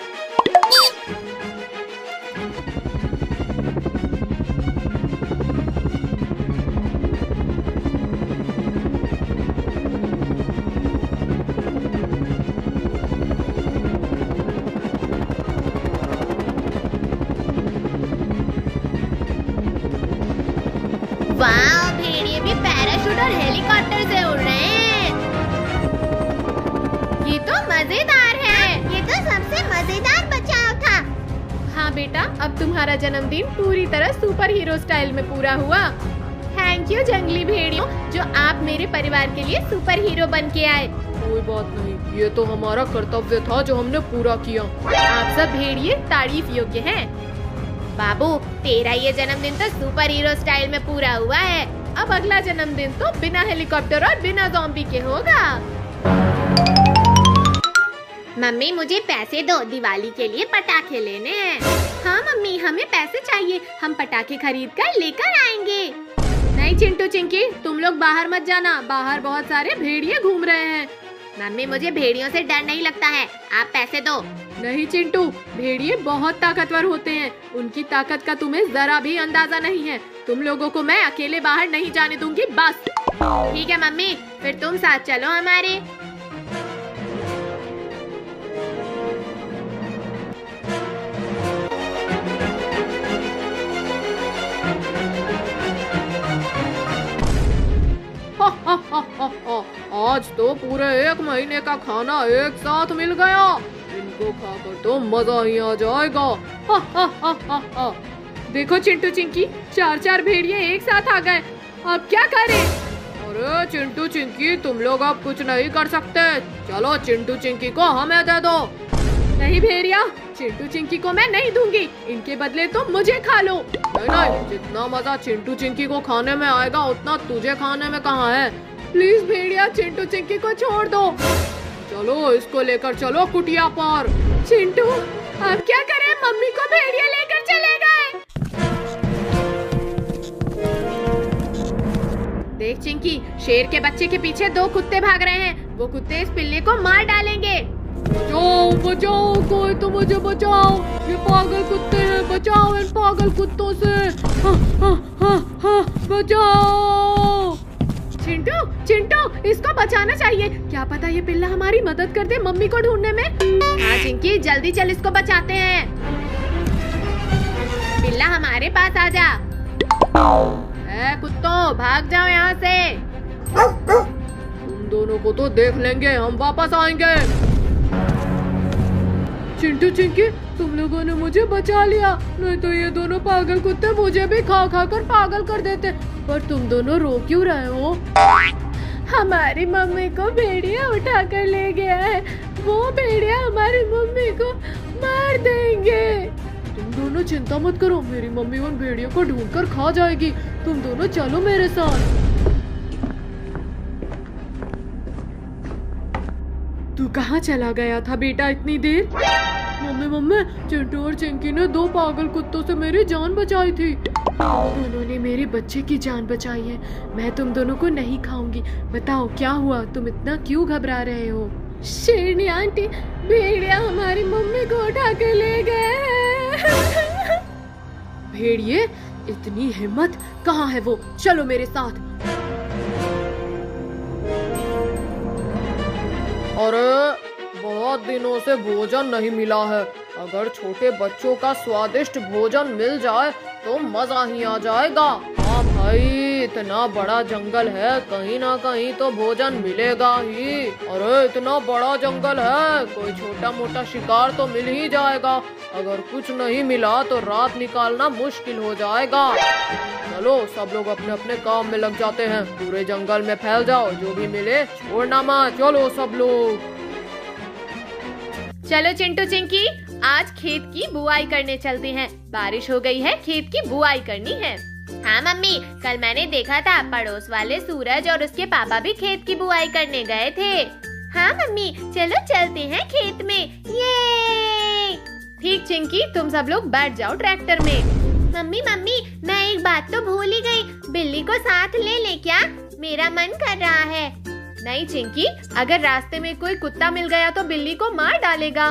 वाह, भेड़िए भी पैराशूट और हेलीकॉप्टर से उड़ रहे हैं। ये तो मजेदार है। ये तो सबसे मजेदार बचाव था। हाँ बेटा, अब तुम्हारा जन्मदिन पूरी तरह सुपर हीरो स्टाइल में पूरा हुआ। थैंक यू जंगली भेड़ियों, जो आप मेरे परिवार के लिए सुपर हीरो बन के आए। कोई बात नहीं, ये तो हमारा कर्तव्य था जो हमने पूरा किया। आप सब भेड़िए तारीफ योग्य हैं। बाबू, तेरा ये जन्मदिन तो सुपर हीरो स्टाइल में पूरा हुआ है। अब अगला जन्मदिन तो बिना हेलीकॉप्टर और बिना ज़ॉम्बी के होगा। मम्मी, मुझे पैसे दो, दिवाली के लिए पटाखे लेने हैं। हाँ मम्मी, हमें पैसे चाहिए, हम पटाखे खरीद कर लेकर आएंगे। नहीं चिंटू चिंकी, तुम लोग बाहर मत जाना, बाहर बहुत सारे भेड़िए घूम रहे हैं। मम्मी, मुझे भेड़ियों से डर नहीं लगता है, आप पैसे दो। नहीं चिंटू, भेड़िए बहुत ताकतवर होते हैं, उनकी ताकत का तुम्हें जरा भी अंदाजा नहीं है। तुम लोगों को मैं अकेले बाहर नहीं जाने दूंगी, बस। ठीक है मम्मी, फिर तुम साथ चलो हमारे। आज तो पूरे 1 महीने का खाना एक साथ मिल गया। इनको खाकर तो मजा ही आ जाएगा। हा, हा, हा, हा, हा। देखो चिंटू चिंकी, 4 भेड़िए एक साथ आ गए, अब क्या करें? अरे चिंटू चिंकी, तुम लोग अब कुछ नहीं कर सकते। चलो चिंटू चिंकी को हमें दे दो। नहीं भेड़िया, चिंटू चिंकी को मैं नहीं दूंगी, इनके बदले तुम मुझे खा लो। नहीं, जितना मजा चिंटू चिंकी को खाने में आएगा उतना तुझे खाने में कहाँ है। प्लीज भेड़िया चिंटू चिंकी को छोड़ दो। चलो इसको लेकर चलो कुटिया पर। चिंटू अब क्या करें, मम्मी को भेड़िया लेकर चले गए। देख चिंकी, शेर के बच्चे के पीछे 2 कुत्ते भाग रहे हैं। वो कुत्ते इस पिल्ले को मार डालेंगे। बचाओ बचाओ, कोई तो मुझे बचाओ, ये पागल कुत्ते हैं, बचाओ इन पागल कुत्तों से। बचाओ। चिंटू चिंटू इसको बचाना चाहिए, क्या पता ये पिल्ला हमारी मदद कर दे मम्मी को ढूंढने में। हाँ चिंकी जल्दी चल, इसको बचाते हैं। पिल्ला हमारे पास आ जा। कुत्तों भाग जाओ यहाँ से। तुम दोनों को तो देख लेंगे, हम वापस आएंगे। चिंटू चिंकी, तुम लोगों ने मुझे बचा लिया, नहीं तो ये दोनों पागल कुत्ते मुझे भी खा खा कर पागल कर देते। पर तुम दोनों रो क्यों रहे हो? हमारी मम्मी को भेड़िया उठा कर ले गया है, वो भेड़िया हमारी मम्मी को मार देंगे। तुम दोनों चिंता मत करो, मेरी मम्मी उन भेड़ियों को ढूंढ कर खा जाएगी। तुम दोनों चलो मेरे साथ। तू कहाँ चला गया था बेटा इतनी देर? मम्मी चिंटू और चिंकी ने 2 पागल कुत्तों से मेरी जान बचाई थी। दोनों ने मेरे बच्चे की जान बचाई है, मैं तुम दोनों को नहीं खाऊंगी। बताओ क्या हुआ, तुम इतना क्यों घबरा रहे हो? शेरनी आंटी, भेड़िया हमारी मम्मी को उठा के ले गए। भेड़िए, इतनी हिम्मत, कहाँ है वो? चलो मेरे साथ। अरे बहुत दिनों से भोजन नहीं मिला है, अगर छोटे बच्चों का स्वादिष्ट भोजन मिल जाए तो मजा ही आ जाएगा। हाँ भाई, इतना बड़ा जंगल है, कहीं ना कहीं तो भोजन मिलेगा ही। अरे इतना बड़ा जंगल है, कोई छोटा मोटा शिकार तो मिल ही जाएगा। अगर कुछ नहीं मिला तो रात निकालना मुश्किल हो जाएगा। चलो सब लोग अपने अपने काम में लग जाते हैं, पूरे जंगल में फैल जाओ, जो भी मिले छोड़ना मत। चलो सब लोग। चलो चिंटू चिंकी, आज खेत की बुआई करने चलते हैं। बारिश हो गई है, खेत की बुआई करनी है। हाँ मम्मी, कल मैंने देखा था पड़ोस वाले सूरज और उसके पापा भी खेत की बुआई करने गए थे। हाँ मम्मी, चलो चलते हैं खेत में। ये ठीक चिंकी, तुम सब लोग बैठ जाओ ट्रैक्टर में। मम्मी मैं एक बात तो भूल ही गई, बिल्ली को साथ ले ले क्या? मेरा मन कर रहा है। नहीं चिंकी, अगर रास्ते में कोई कुत्ता मिल गया तो बिल्ली को मार डालेगा।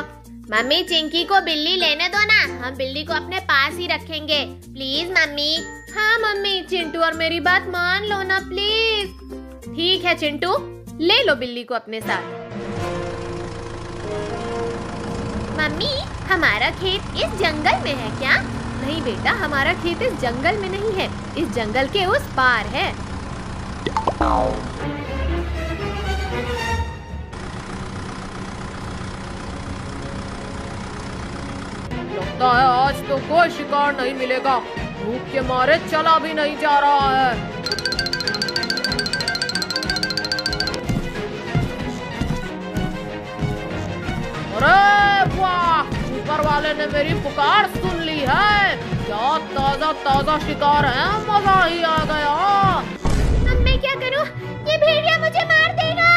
मम्मी चिंकी को बिल्ली लेने दो ना, हम बिल्ली को अपने पास ही रखेंगे, प्लीज मम्मी। हाँ मम्मी, चिंटू और मेरी बात मान लो ना प्लीज। ठीक है चिंटू, ले लो बिल्ली को अपने साथ। मम्मी, हमारा खेत इस जंगल में है क्या? नहीं बेटा, हमारा खेत इस जंगल में नहीं है, इस जंगल के उस पार है। लगता है आज तो कोई शिकार नहीं मिलेगा, भूख के मारे चला भी नहीं जा रहा है। अरे वाह, ऊपर वाले ने मेरी पुकार सुन ली है। क्या ताजा ताजा शिकार है, मजा ही आ गया। अब मैं क्या करूं? ये भेड़िया मुझे मार देगा।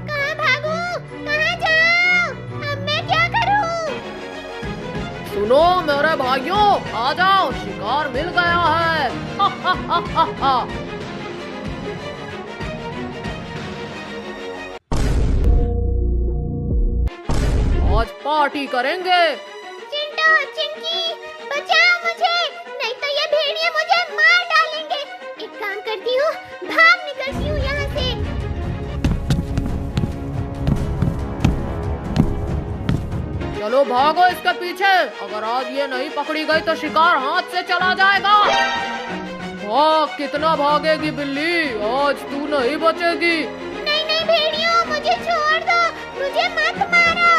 कहाँ भागूं? कहाँ जाऊं? अब मैं क्या करूं? सुनो मेरे भाइयों, आ जाओ, शिकार मिल गया है। हा हा हा हा हा। आज पार्टी करेंगे। चिंटू, चिंकी, बचाओ मुझे, नहीं तो ये भेड़िया मुझे मार डालेंगे। एक काम करती हूँ, भाग निकलती हूँ यहाँ से। चलो भागो इसके पीछे, अगर आज ये नहीं पकड़ी गई तो शिकार हाथ से चला जाएगा। भाग, कितना भागेगी बिल्ली, आज तू नहीं बचेगी। नहीं नहीं भेड़ियों, मुझे छोड़ दो, मुझे मत मारो।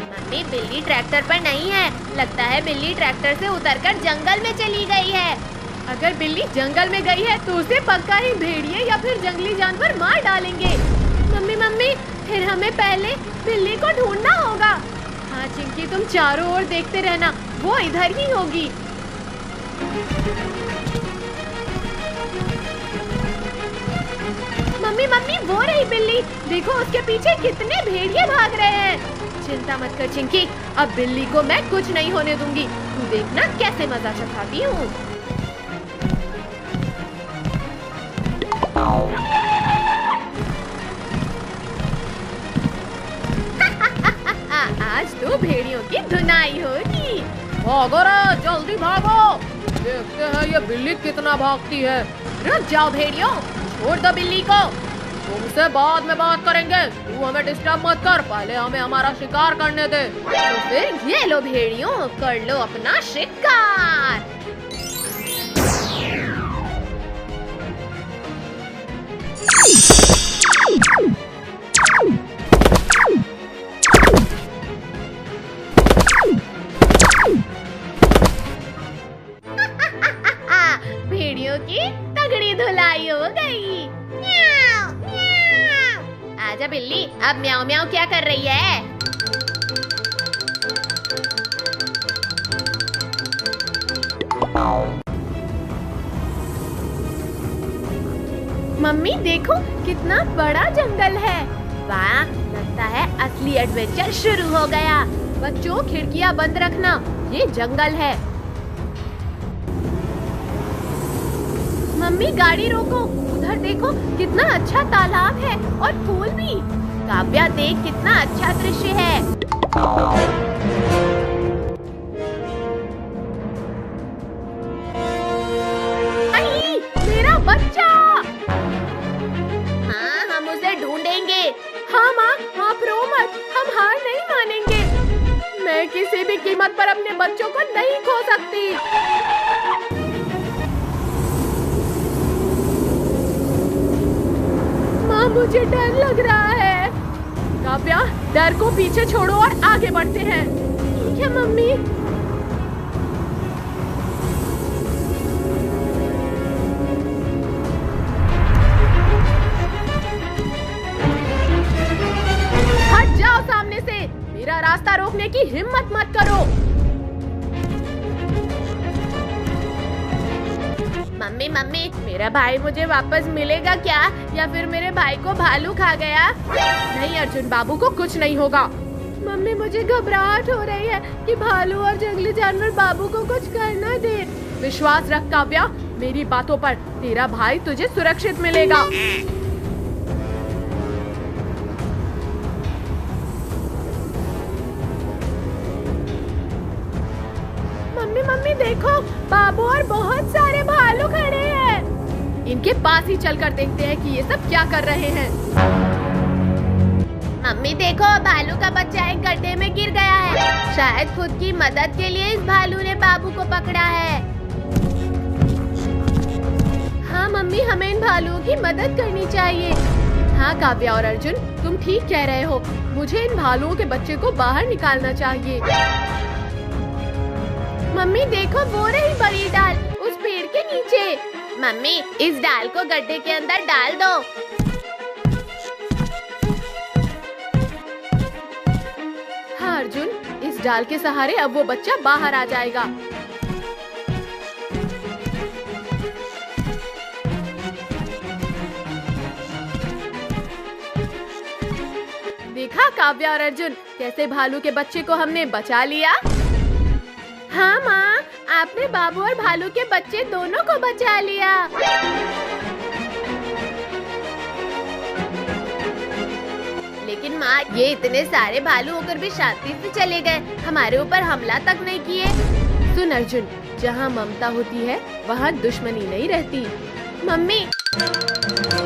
मम्मी, बिल्ली ट्रैक्टर पर नहीं है, लगता है बिल्ली ट्रैक्टर से उतरकर जंगल में चली गई है। अगर बिल्ली जंगल में गई है तो उसे पक्का ही भेड़िए या फिर जंगली जानवर मार डालेंगे। मम्मी, फिर हमें पहले बिल्ली को ढूंढना होगा। हाँ चिंकी, तुम चारों ओर देखते रहना, वो इधर ही होगी। मम्मी मम्मी, वो रही बिल्ली, देखो उसके पीछे कितने भेड़िए भाग रहे हैं। चिंता मत कर चिंकी, अब बिल्ली को मैं कुछ नहीं होने दूंगी। तू देखना कैसे मजा चखाती हूँ। आज तो भेड़ियों की धुनाई होगी। भागो रे, जल्दी भागो, देखते हैं ये बिल्ली कितना भागती है। रुक जाओ भेड़ियों, छोड़ दो बिल्ली को, तुमसे बाद में बात करेंगे। तू हमें डिस्टर्ब मत कर, पहले हमें हमारा शिकार करने दे। तो फिर ये लो भेड़ियों, कर लो अपना शिकार। भेड़ियों की तगड़ी धुलाई हो गई। म्याऊ, म्याऊ। आजा बिल्ली, अब म्याऊ म्याऊ क्या कर रही है? मम्मी देखो कितना बड़ा जंगल है। वाह, लगता है असली एडवेंचर शुरू हो गया। बच्चों खिड़कियां बंद रखना, ये जंगल है। मम्मी गाड़ी रोको, उधर देखो कितना अच्छा तालाब है और फूल भी। काव्या देख कितना अच्छा दृश्य है। आई, मेरा बच्चा। हाँ, हम उसे ढूंढेंगे। हाँ माँ, आप रो मत, हम हार नहीं मानेंगे। मैं किसी भी कीमत पर अपने बच्चों को नहीं खो सकती। माँ, मुझे डर लग रहा है। काव्या, डर को पीछे छोड़ो और आगे बढ़ते हैं। ठीक है मम्मी। हट जाओ सामने से, मेरा रास्ता रोकने की हिम्मत मत करो। मम्मी मम्मी, मेरा भाई मुझे वापस मिलेगा क्या, या फिर मेरे भाई को भालू खा गया? नहीं अर्जुन बाबू को कुछ नहीं होगा। मम्मी मुझे घबराहट हो रही है कि भालू और जंगली जानवर बाबू को कुछ कर न दे। विश्वास रख काव्या मेरी बातों पर, तेरा भाई तुझे सुरक्षित मिलेगा। मम्मी मम्मी देखो, बाबू और बहुत सारे भालू खड़े हैं। इनके पास ही चलकर देखते हैं कि ये सब क्या कर रहे हैं। मम्मी देखो, भालू का बच्चा एक गड्ढे में गिर गया है। शायद खुद की मदद के लिए इस भालू ने बाबू को पकड़ा है। हाँ मम्मी, हमें इन भालुओं की मदद करनी चाहिए। हाँ काव्या और अर्जुन, तुम ठीक कह रहे हो, मुझे इन भालुओं के बच्चे को बाहर निकालना चाहिए। मम्मी देखो, वो रही बड़ी डाल उस पेड़ के नीचे। मम्मी इस डाल को गड्ढे के अंदर डाल दो। हाँ अर्जुन, इस डाल के सहारे अब वो बच्चा बाहर आ जाएगा। देखा काव्या और अर्जुन, कैसे भालू के बच्चे को हमने बचा लिया। हाँ माँ, आपने बाबू और भालू के बच्चे दोनों को बचा लिया। लेकिन माँ, ये इतने सारे भालू होकर भी शांति से चले गए, हमारे ऊपर हमला तक नहीं किए। सुन अर्जुन, जहाँ ममता होती है वहाँ दुश्मनी नहीं रहती। मम्मी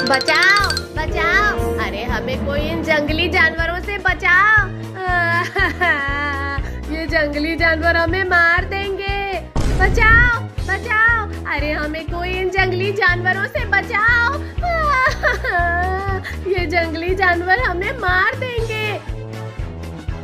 बचाओ बचाओ, अरे हमें कोई इन जंगली जानवरों से बचाओ। ये जंगली जानवर हमें मार देंगे। बचाओ बचाओ, अरे हमें कोई इन जंगली जानवरों से बचाओ। ये जंगली जानवर हमें मार देंगे।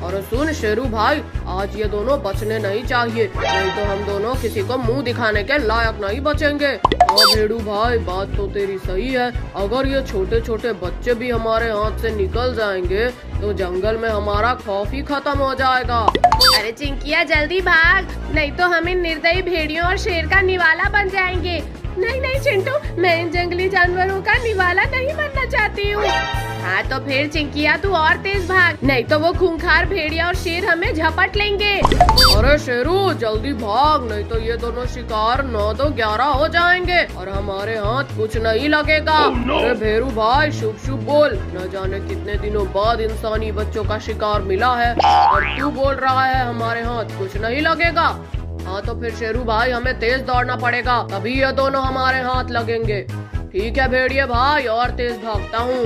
और सुन शेरू भाई, आज ये दोनों बचने नहीं चाहिए, नहीं तो हम दोनों किसी को मुंह दिखाने के लायक नहीं बचेंगे। हाँ भेड़ू भाई, बात तो तेरी सही है। अगर ये छोटे छोटे बच्चे भी हमारे हाथ से निकल जाएंगे तो जंगल में हमारा खौफ ही खत्म हो जाएगा। अरे चिंकिया जल्दी भाग, नहीं तो हम इन निर्दयी भेड़ियों और शेर का निवाला बन जाएंगे। नहीं नहीं चिंटू, मैं इन जंगली जानवरों का निवाला नहीं बनना चाहती हूँ। हाँ तो फिर चिंकिया तू और तेज भाग, नहीं तो वो खूंखार भेड़िया और शेर हमें झपट लेंगे। अरे शेरू जल्दी भाग, नहीं तो ये दोनों शिकार 9 तो 11 हो जाएंगे और हमारे हाथ कुछ नहीं लगेगा। अरे भेरू भाई शुभ शुभ बोल, न जाने कितने दिनों बाद इंसानी बच्चों का शिकार मिला है और तू बोल रहा है हमारे हाथ कुछ नहीं लगेगा। हाँ तो फिर शेरू भाई हमें तेज दौड़ना पड़ेगा, तभी ये दोनों हमारे हाथ लगेंगे। ठीक है भेड़िए भाई, और तेज भागता हूँ।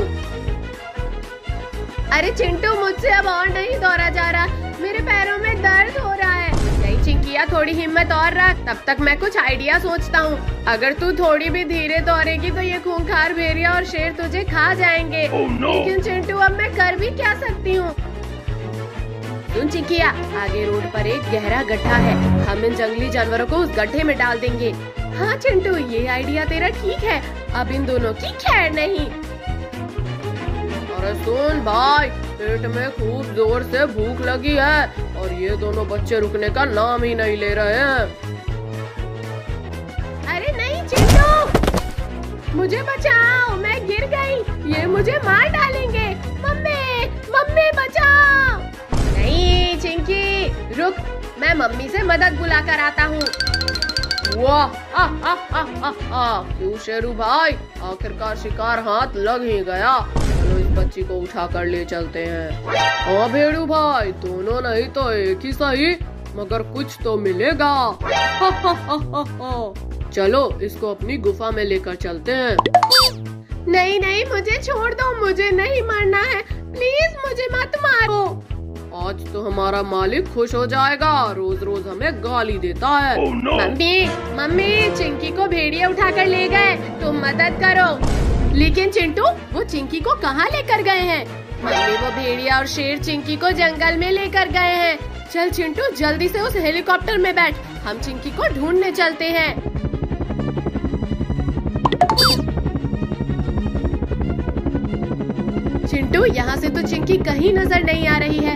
अरे चिंटू मुझसे अब और नहीं दौड़ा जा रहा, मेरे पैरों में दर्द हो रहा है। नहीं चिंकिया थोड़ी हिम्मत और रख, तब तक मैं कुछ आइडिया सोचता हूँ। अगर तू थोड़ी भी धीरे दौड़ेगी तो ये खूंखार भेड़िया और शेर तुझे खा जाएंगे। लेकिन चिंटू अब मैं कर भी क्या सकती हूँ। सुन चिंकिया, आगे रोड पर एक गहरा गड्ढा है, हम इन जंगली जानवरों को उस गड्ढे में डाल देंगे। हाँ चिंटू ये आइडिया तेरा ठीक है, अब इन दोनों की खैर नहीं। अरे सुन भाई, पेट में खूब जोर से भूख लगी है और ये दोनों बच्चे रुकने का नाम ही नहीं ले रहे हैं। अरे नहीं चिंटू, मुझे बचाओ, मैं गिर गई, ये मुझे मार डालेंगे। मम्मी मम्मी बचाओ। नहीं चिंकी रुक, मैं मम्मी से मदद बुला कर आता हूँ। वाह क्यों शेरू भाई, आखिरकार शिकार हाथ लग ही गया। चलो इस बच्ची को उठा कर ले चलते हैं। हाँ भेड़ू भाई, दोनों नहीं तो एक ही सही, मगर कुछ तो मिलेगा। चलो इसको अपनी गुफा में लेकर चलते हैं। नहीं नहीं मुझे छोड़ दो, मुझे नहीं मरना है, प्लीज मुझे मत मारो। आज तो हमारा मालिक खुश हो जाएगा, रोज रोज हमें गाली देता है। मम्मी मम्मी चिंकी को भेड़िया उठा कर ले गए, तुम मदद करो। लेकिन चिंटू वो चिंकी को कहाँ लेकर गए हैं? मम्मी वो भेड़िया और शेर चिंकी को जंगल में लेकर गए हैं। चल चिंटू जल्दी से उस हेलीकॉप्टर में बैठ, हम चिंकी को ढूंढने चलते हैं। चिंटू यहाँ से तो चिंकी कहीं नजर नहीं आ रही है,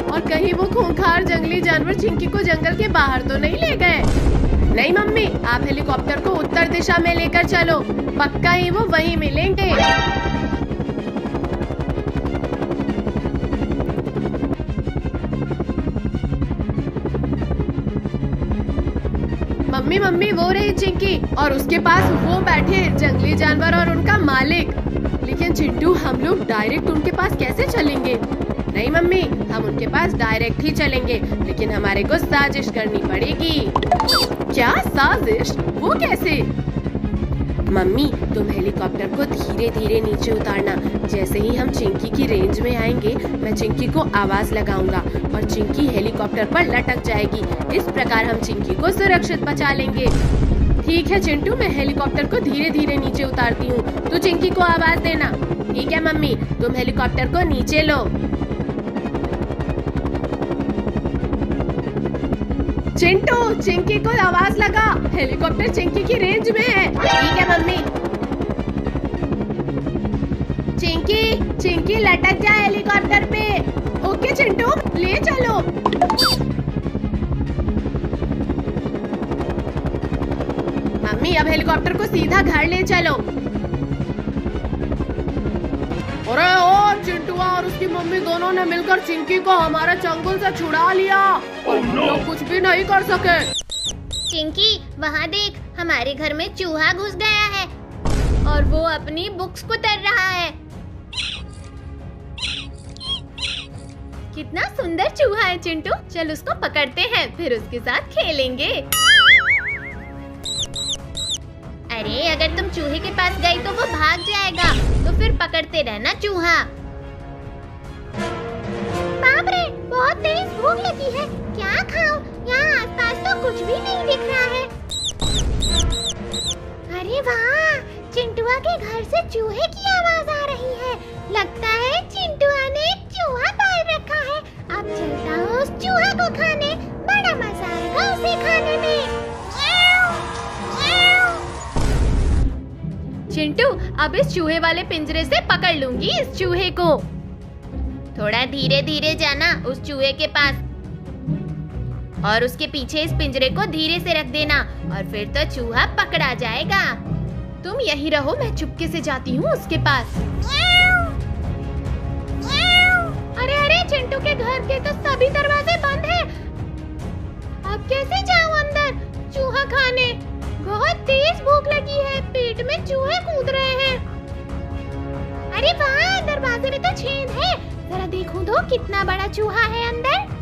और कहीं वो खूंखार जंगली जानवर चिंकी को जंगल के बाहर तो नहीं ले गए। नहीं मम्मी, आप हेलीकॉप्टर को उत्तर दिशा में लेकर चलो, पक्का ही वो वहीं मिलेंगे। मम्मी मम्मी वो रही चिंकी, और उसके पास वो बैठे जंगली जानवर और उनका मालिक। लेकिन चिंटू हम लोग डायरेक्ट उनके पास कैसे चलेंगे? नहीं मम्मी, हम उनके पास डायरेक्ट ही चलेंगे, लेकिन हमारे को साजिश करनी पड़ेगी। क्या साजिश? वो कैसे? मम्मी तुम हेलीकॉप्टर को धीरे धीरे नीचे उतारना, जैसे ही हम चिंकी की रेंज में आएंगे मैं चिंकी को आवाज लगाऊंगा और चिंकी हेलीकॉप्टर पर लटक जाएगी। इस प्रकार हम चिंकी को सुरक्षित बचा लेंगे। ठीक है चिंटू, मैं हेलीकॉप्टर को धीरे धीरे नीचे उतारती हूँ, तू चिंकी को आवाज देना। ठीक है मम्मी, तुम हेलीकॉप्टर को नीचे लो। चिंटू चिंकी को आवाज लगा, हेलीकॉप्टर चिंकी की रेंज में है। ठीक है मम्मी। चिंकी चिंकी लटक जा हेलीकॉप्टर पे। ओके चिंटू ले चलो। मम्मी अब हेलीकॉप्टर को सीधा घर ले चलो। अरे ओ चिंटुआ और उसकी मम्मी दोनों ने मिलकर चिंकी को हमारे चंगुल से छुड़ा लिया और हम लोग कुछ भी नहीं कर सके। चिंकी वहाँ देख, हमारे घर में चूहा घुस गया है और वो अपनी बुक्स कुतर रहा है। कितना सुंदर चूहा है चिंटू, चल उसको पकड़ते हैं, फिर उसके साथ खेलेंगे। अरे अगर तुम चूहे के पास गई तो वो भाग जाएगा, तो फिर पकड़ते रहना चूहा। बाप रे, बहुत तेज भूख लगी है, क्या खाऊं? यहाँ आसपास तो कुछ भी नहीं दिख रहा है। अरे वाह, चिंटुआ के घर से चूहे की आवाज आ रही है। लगता है चिंटुआ ने एक चूहा पाल रखा है। अब चलता हूँ उस चूहा को खाने, बड़ा मजा आएगा उसे खाने में। चिंटू, अब इस चूहे वाले पिंजरे से पकड़ लूंगी इस चूहे को। थोड़ा धीरे धीरे जाना उस चूहे के पास और उसके पीछे इस पिंजरे को धीरे से रख देना और फिर तो चूहा पकड़ा जाएगा। तुम यहीं रहो, मैं चुपके से जाती हूँ उसके पास। अरे अरे, चिंटू के घर के तो सभी दरवाजे बंद हैं। अब कैसे जाऊँ अंदर चूहा खाने? बहुत तेज भूख लगी है, पेट में चूहे कूद रहे हैं। अरे वाह, दरवाजे में तो छेद है, जरा देखूं तो कितना बड़ा चूहा है अंदर।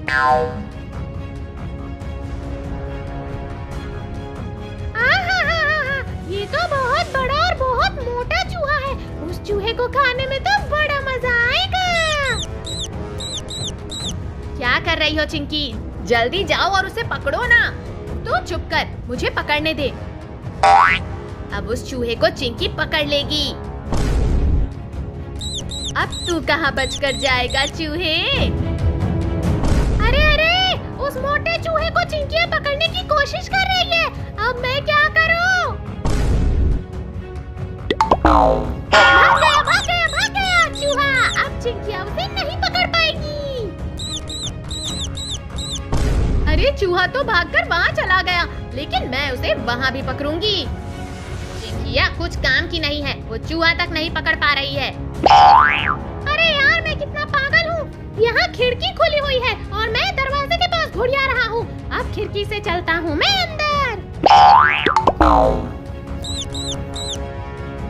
ये तो बहुत बड़ा और बहुत मोटा चूहा है। उस चूहे को खाने में तो बड़ा मजा आएगा। क्या कर रही हो चिंकी? जल्दी जाओ और उसे पकड़ो ना। तू चुप कर, मुझे पकड़ने दे। अब उस चूहे को चिंकी पकड़ लेगी। अब तू कहाँ बचकर जाएगा चूहे? अरे अरे, उस मोटे चूहे को चिंकियाँ पकड़ने की कोशिश कर रही है। अब मैं क्या करूँ? भाग गया चूहा। अब चिंकियाँ उसे नहीं पकड़ पाएगी। अरे चूहा तो भागकर वहाँ चला गया, लेकिन मैं उसे वहाँ भी पकड़ूंगी। चिंकिया कुछ काम की नहीं है, वो चूहा तक नहीं पकड़ पा रही है। अरे यार, मैं कितना पागल हूँ। यहाँ खिड़की खुली हुई है और मैं दरवाजे के पास घुड़िया रहा हूँ। अब खिड़की से चलता हूँ मैं अंदर।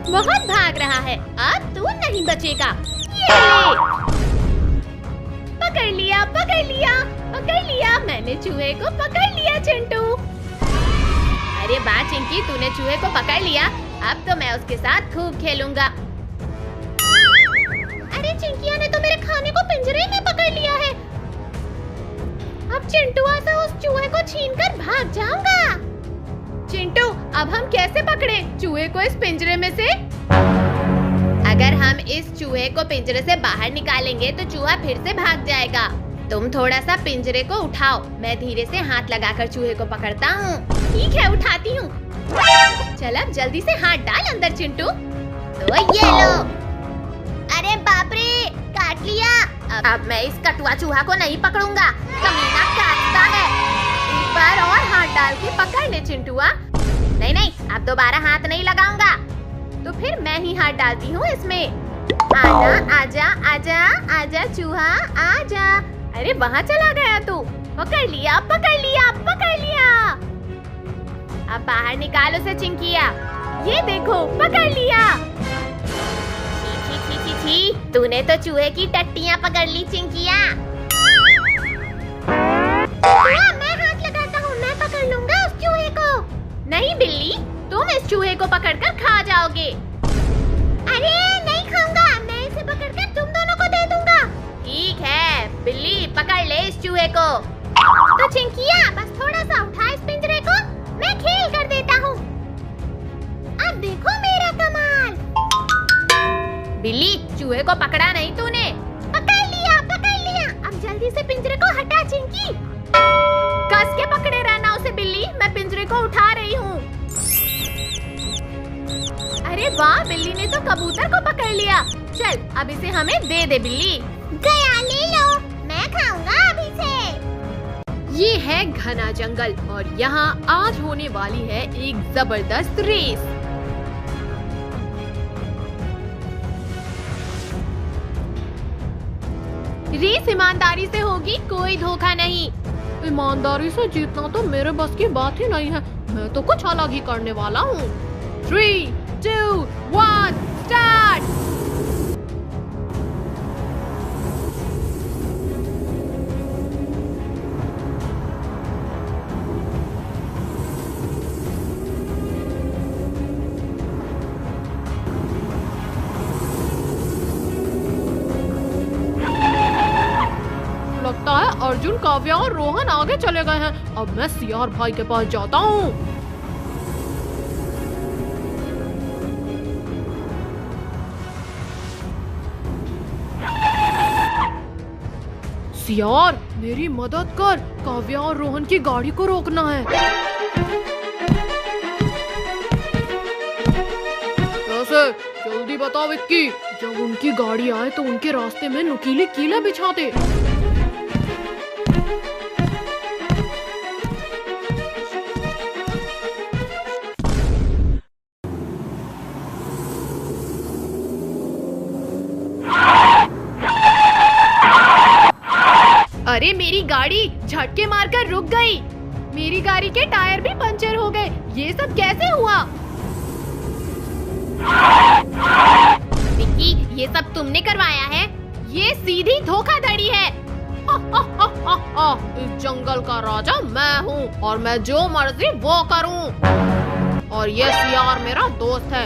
बहुत भाग रहा है, अब तू नहीं बचेगा। पकड़ लिया, पकड़ लिया, पकड़ लिया। मैंने चूहे को पकड़ लिया चिंटू। अरे वाह चिंकी, तूने चूहे को पकड़ लिया। अब तो मैं उसके साथ खूब खेलूंगा। अरे चिंकिया ने तो मेरे खाने को पिंजरे में पकड़ लिया है। अब चिंटुआ से उस चूहे को छीनकर भाग जाऊंगा। चिंटू, अब हम कैसे पकड़े चूहे को इस पिंजरे में से? अगर हम इस चूहे को पिंजरे से बाहर निकालेंगे तो चूहा फिर से भाग जाएगा। तुम थोड़ा सा पिंजरे को उठाओ, मैं धीरे से हाथ लगाकर चूहे को पकड़ता हूँ। ठीक है, उठाती हूँ। चल अब जल्दी से हाथ डाल अंदर चिंटू। तो ये लो। अरे बाप रे, काट लिया। अब मैं इस कटुआ चूहा को नहीं पकड़ूंगा, कमीना काटता है। एक बार और हाथ डाल के पकड़ ले चिंटुआ। नहीं नहीं, अब दोबारा हाथ नहीं लगाऊंगा। तो फिर मैं ही हाथ डालती हूँ इसमें। आजा आजा आजा आजा चूहा आजा। अरे वहाँ चला गया तू। पकड़ लिया, पकड़ लिया, पकड़ लिया। अब बाहर निकाल उसे चिंकिया। ये देखो, पकड़ लिया। छी, तूने तो चूहे की टट्टियाँ पकड़ ली चिंकिया। मैं हाथ लगाता हूँ, मैं पकड़ लूंगा उस चूहे को। नहीं बिल्ली, तुम इस चूहे को पकड़कर खा जाओगे। अरे नहीं खाऊंगा, मैं इसे पकड़कर तुम दोनों को दे दूंगा। ठीक है बिल्ली, पकड़ ले इस चूहे को। तो चिंकिया बस थोड़ा सा उठा इस पिंजरे को, मैं खेल कर देता हूँ। अब देखो मेरा कमाल। बिल्ली, चूहे को पकड़ा नहीं तूने। पकड़ लिया, पकड़ लिया। अब जल्दी से पिंजरे को हटा चिंकी। कस के पकड़े रहना उसे बिल्ली, मैं पिंजरे को उठा रही हूँ। अरे वाह, बिल्ली ने तो कबूतर को पकड़ लिया। चल अब इसे हमें दे दे बिल्ली। गया, ले लो, मैं खाऊंगा अभी से। ये है घना जंगल और यहाँ आज होने वाली है एक जबरदस्त रेस। रेस ईमानदारी से होगी, कोई धोखा नहीं। ईमानदारी से जीतना तो मेरे बस की बात ही नहीं है, मैं तो कुछ अलग ही करने वाला हूँ। 3, 2, 1, स्टार्ट। लगता है अर्जुन, काव्या और रोहन आगे चले गए हैं। अब मैं सियार भाई के पास जाता हूँ। सियार, मेरी मदद कर, काव्या और रोहन की गाड़ी को रोकना है। कैसे? जल्दी बताओ विक्की। जब उनकी गाड़ी आए तो उनके रास्ते में नुकीले कीले बिछा दे। अरे मेरी गाड़ी झटके मारकर रुक गई। मेरी गाड़ी के टायर भी पंचर हो गए। ये सब कैसे हुआ? विक्की, ये सब तुमने करवाया है? ये सीधी धोखाधड़ी है। इस जंगल का राजा मैं हूँ और मैं जो मर्जी वो करूँ। और ये सियार मेरा दोस्त है।